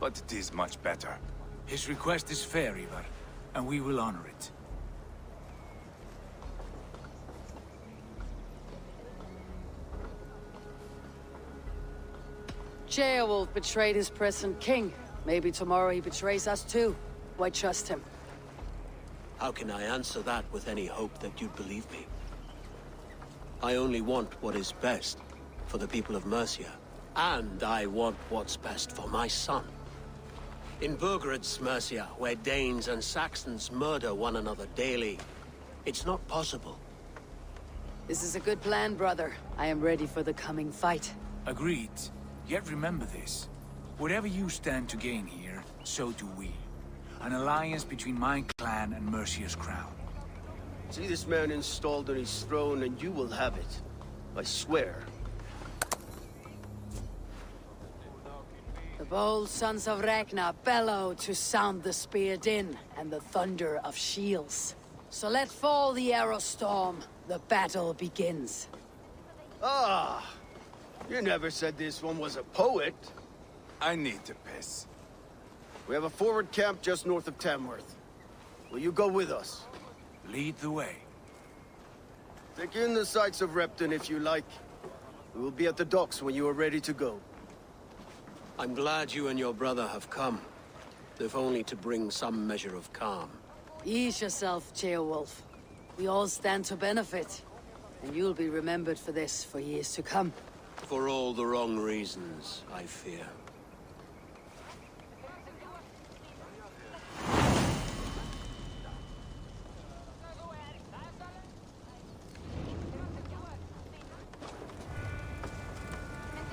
But it is much better. His request is fair, Ivar, and we will honor it. Ceolwulf betrayed his present king. Maybe tomorrow he betrays us too. Why trust him? How can I answer that with any hope that you'd believe me? I only want what is best for the people of Mercia. And I want what's best for my son. In Burgred's Mercia, where Danes and Saxons murder one another daily, it's not possible. This is a good plan, brother. I am ready for the coming fight. Agreed. Yet remember this. Whatever you stand to gain here, so do we. An alliance between my clan and Mercia's crown. See this man installed on his throne and you will have it. I swear. The bold sons of Ragnar bellow to sound the spear din and the thunder of shields. So let fall the arrow storm. The battle begins. Ah! You never said this one was a poet. I need to piss. We have a forward camp just north of Tamworth. Will you go with us? Lead the way. Take in the sights of Repton if you like. We will be at the docks when you are ready to go. I'm glad you and your brother have come, if only to bring some measure of calm. Ease yourself, Ceolwulf. We all stand to benefit, and you'll be remembered for this for years to come. For all the wrong reasons, I fear.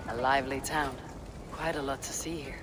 A lively town. Quite a lot to see here.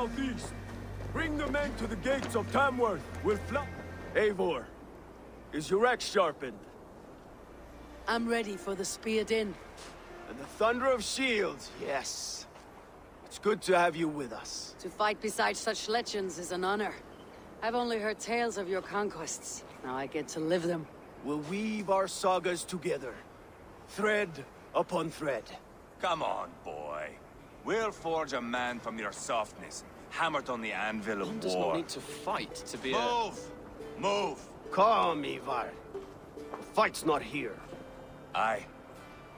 southeast. Bring the men to the gates of Tamworth. We'll fly. Eivor, is your axe sharpened? I'm ready for the spear din. And the thunder of shields, yes. It's good to have you with us. To fight beside such legends is an honor. I've only heard tales of your conquests. Now I get to live them. We'll weave our sagas together. Thread upon thread. Come on, boy. We'll forge a man from your softness, hammered on the anvil of One does war. not need to fight to be Move! Move! Calm, Ivar. The fight's not here. Aye.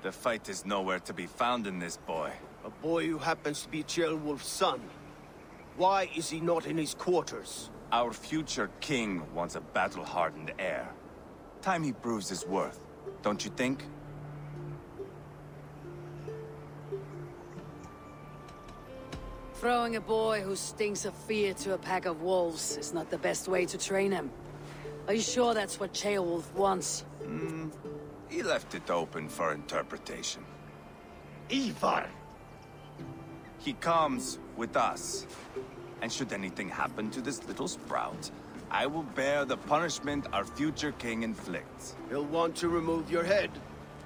The fight is nowhere to be found in this boy. A boy who happens to be Ceolwulf's son. Why is he not in his quarters? Our future king wants a battle-hardened heir. Time he proves his worth, don't you think? Throwing a boy who stinks of fear to a pack of wolves is not the best way to train him. Are you sure that's what Ceolwulf wants? He left it open for interpretation. Ivar! He comes with us. And should anything happen to this little sprout, I will bear the punishment our future king inflicts. He'll want to remove your head.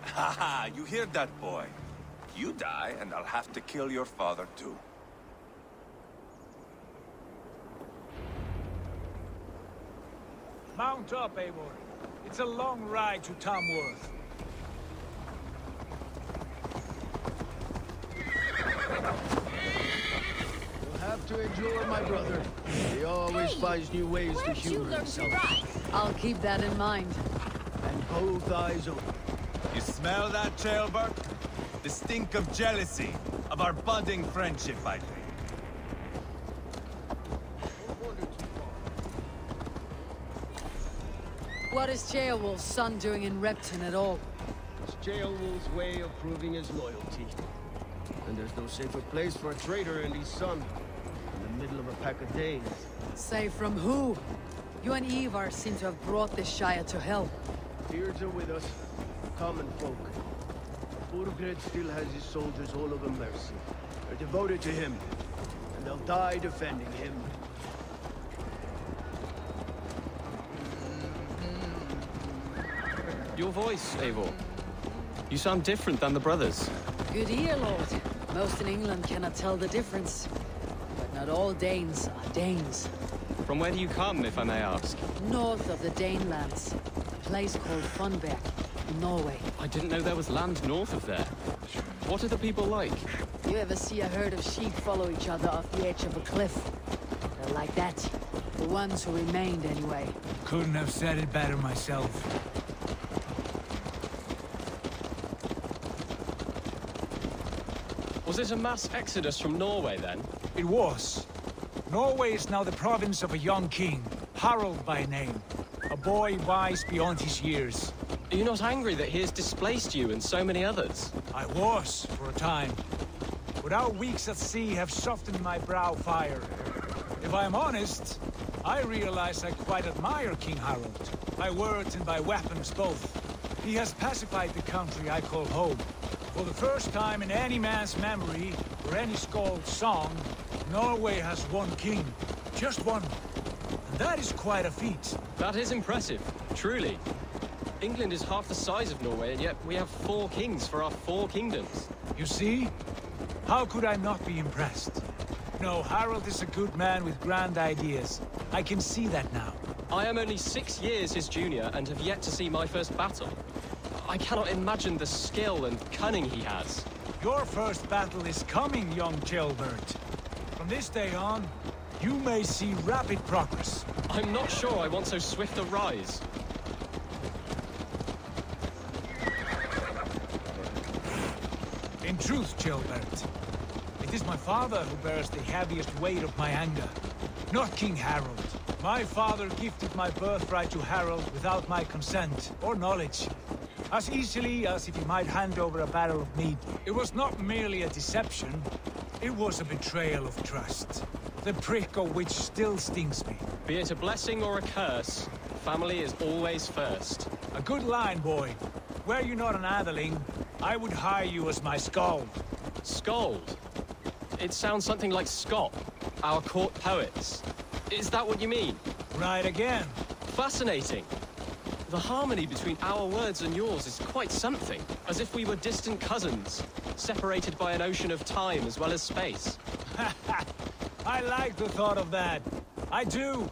Haha, you hear that, boy? You die, and I'll have to kill your father, too. Mount up, Eivor. It's a long ride to Tamworth. You'll have to endure, my brother. He always finds new ways to humor himself. I'll keep that in mind. And both eyes open. You smell that, Ceolbert? The stink of jealousy, of our budding friendship, I think. What is Ceolwulf's son doing in Repton at all? It's Ceolwulf's way of proving his loyalty. And there's no safer place for a traitor and his son. In the middle of a pack of Danes. Say from who? You and Ivar seem to have brought this Shire to hell. Beards are with us. Common folk. Burgred still has his soldiers all over Mercia. They're devoted to him. And they'll die defending him. Your voice, Eivor. You sound different than the brothers. Good ear, Lord. Most in England cannot tell the difference. But not all Danes are Danes. From where do you come, if I may ask? North of the Danelands. A place called Funberg, in Norway. I didn't know there was land north of there. What are the people like? You ever see a herd of sheep follow each other off the edge of a cliff? They're like that. The ones who remained, anyway. Couldn't have said it better myself. Was it a mass exodus from Norway, then? It was. Norway is now the province of a young king, Harald by name. A boy wise beyond his years. Are you not angry that he has displaced you and so many others? I was, for a time. But our weeks at sea have softened my brow fire. If I am honest, I realize I quite admire King Harald. By words and by weapons both. He has pacified the country I call home. For the first time in any man's memory, or any skald's song, Norway has one king. Just one. And that is quite a feat. That is impressive, truly. England is half the size of Norway, and yet we have 4 kings for our 4 kingdoms. You see? How could I not be impressed? No, Harald is a good man with grand ideas. I can see that now. I am only 6 years his junior and have yet to see my first battle. I cannot imagine the skill and cunning he has. Your first battle is coming, young Ceolbert. From this day on, you may see rapid progress. I'm not sure I want so swift a rise. In truth, Ceolbert, it is my father who bears the heaviest weight of my anger, not King Harald. My father gifted my birthright to Harald without my consent or knowledge. As easily as if he might hand over a barrel of meat. It was not merely a deception, it was a betrayal of trust. The prick of which still stings me. Be it a blessing or a curse, family is always first. A good line, boy. Were you not an atheling, I would hire you as my skald. Skald? It sounds something like Scott. Our court poets. Is that what you mean? Right again. Fascinating. The harmony between our words and yours is quite something. As if we were distant cousins, separated by an ocean of time as well as space. I like the thought of that. I do.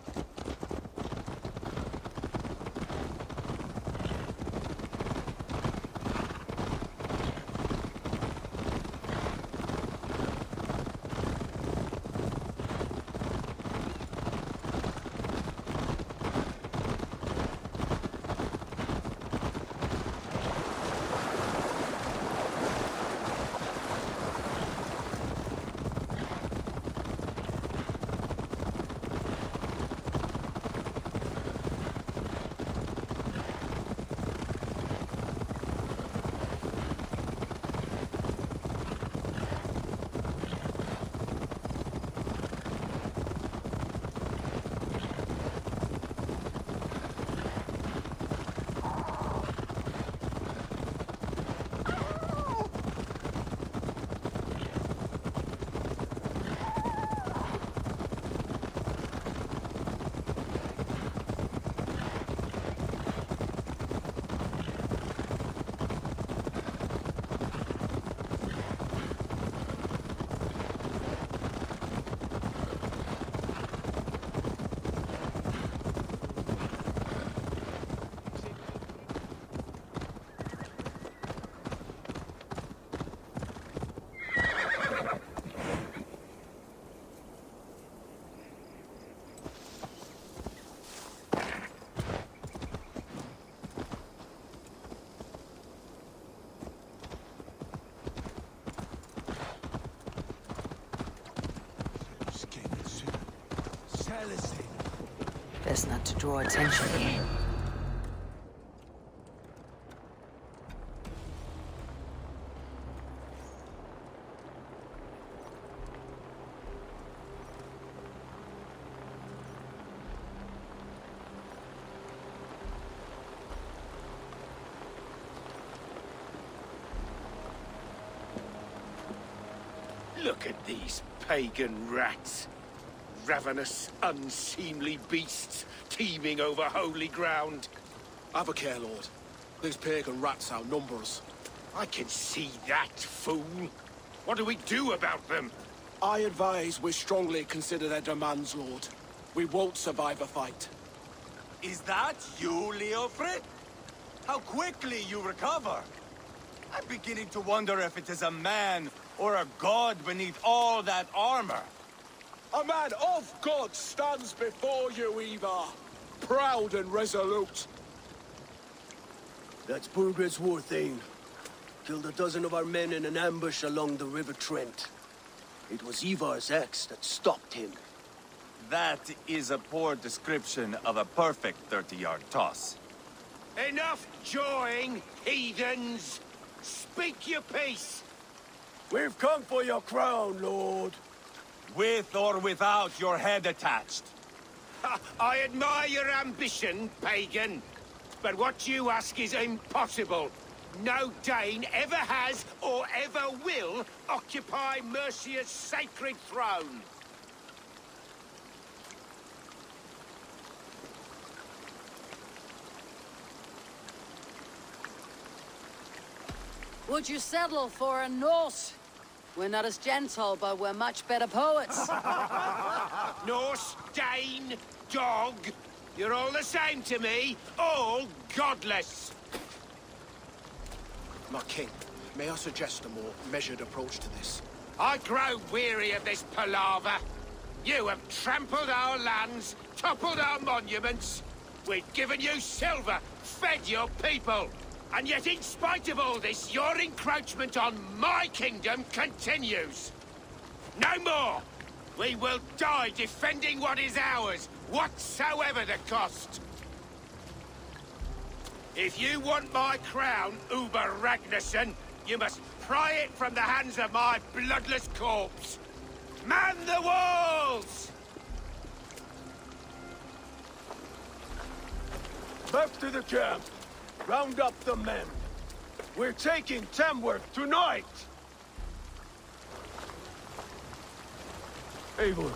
Best not to draw attention here. Look at these pagan rats. Ravenous, unseemly beasts teeming over holy ground. Have a care, Lord. These pagan rats outnumber us. I can see that, fool. What do we do about them? I advise we strongly consider their demands, Lord. We won't survive a fight. Is that you, Leofrid? How quickly you recover! I'm beginning to wonder if it is a man or a god beneath all that armor. A man of God stands before you, Ivar. Proud and resolute. That's Burgred's war thane. Killed a dozen of our men in an ambush along the River Trent. It was Ivar's axe that stopped him. That is a poor description of a perfect 30-yard toss. Enough jawing, heathens! Speak your piece! We've come for your crown, Lord. With or without your head attached. I admire your ambition, pagan. But what you ask is impossible. No Dane ever has or ever will occupy Mercia's sacred throne. Would you settle for a Norse? We're not as gentle, but we're much better poets. Norse, Dane, dog. You're all the same to me. All godless. My king, may I suggest a more measured approach to this? I grow weary of this palaver. You have trampled our lands, toppled our monuments. We've given you silver, fed your people. And yet, in spite of all this, your encroachment on my kingdom continues. No more! We will die defending what is ours, whatsoever the cost. If you want my crown, Uber Ragnarsson, you must pry it from the hands of my bloodless corpse. Man the walls! Back to the camp. Round up the men. We're taking Tamworth tonight! Eivor,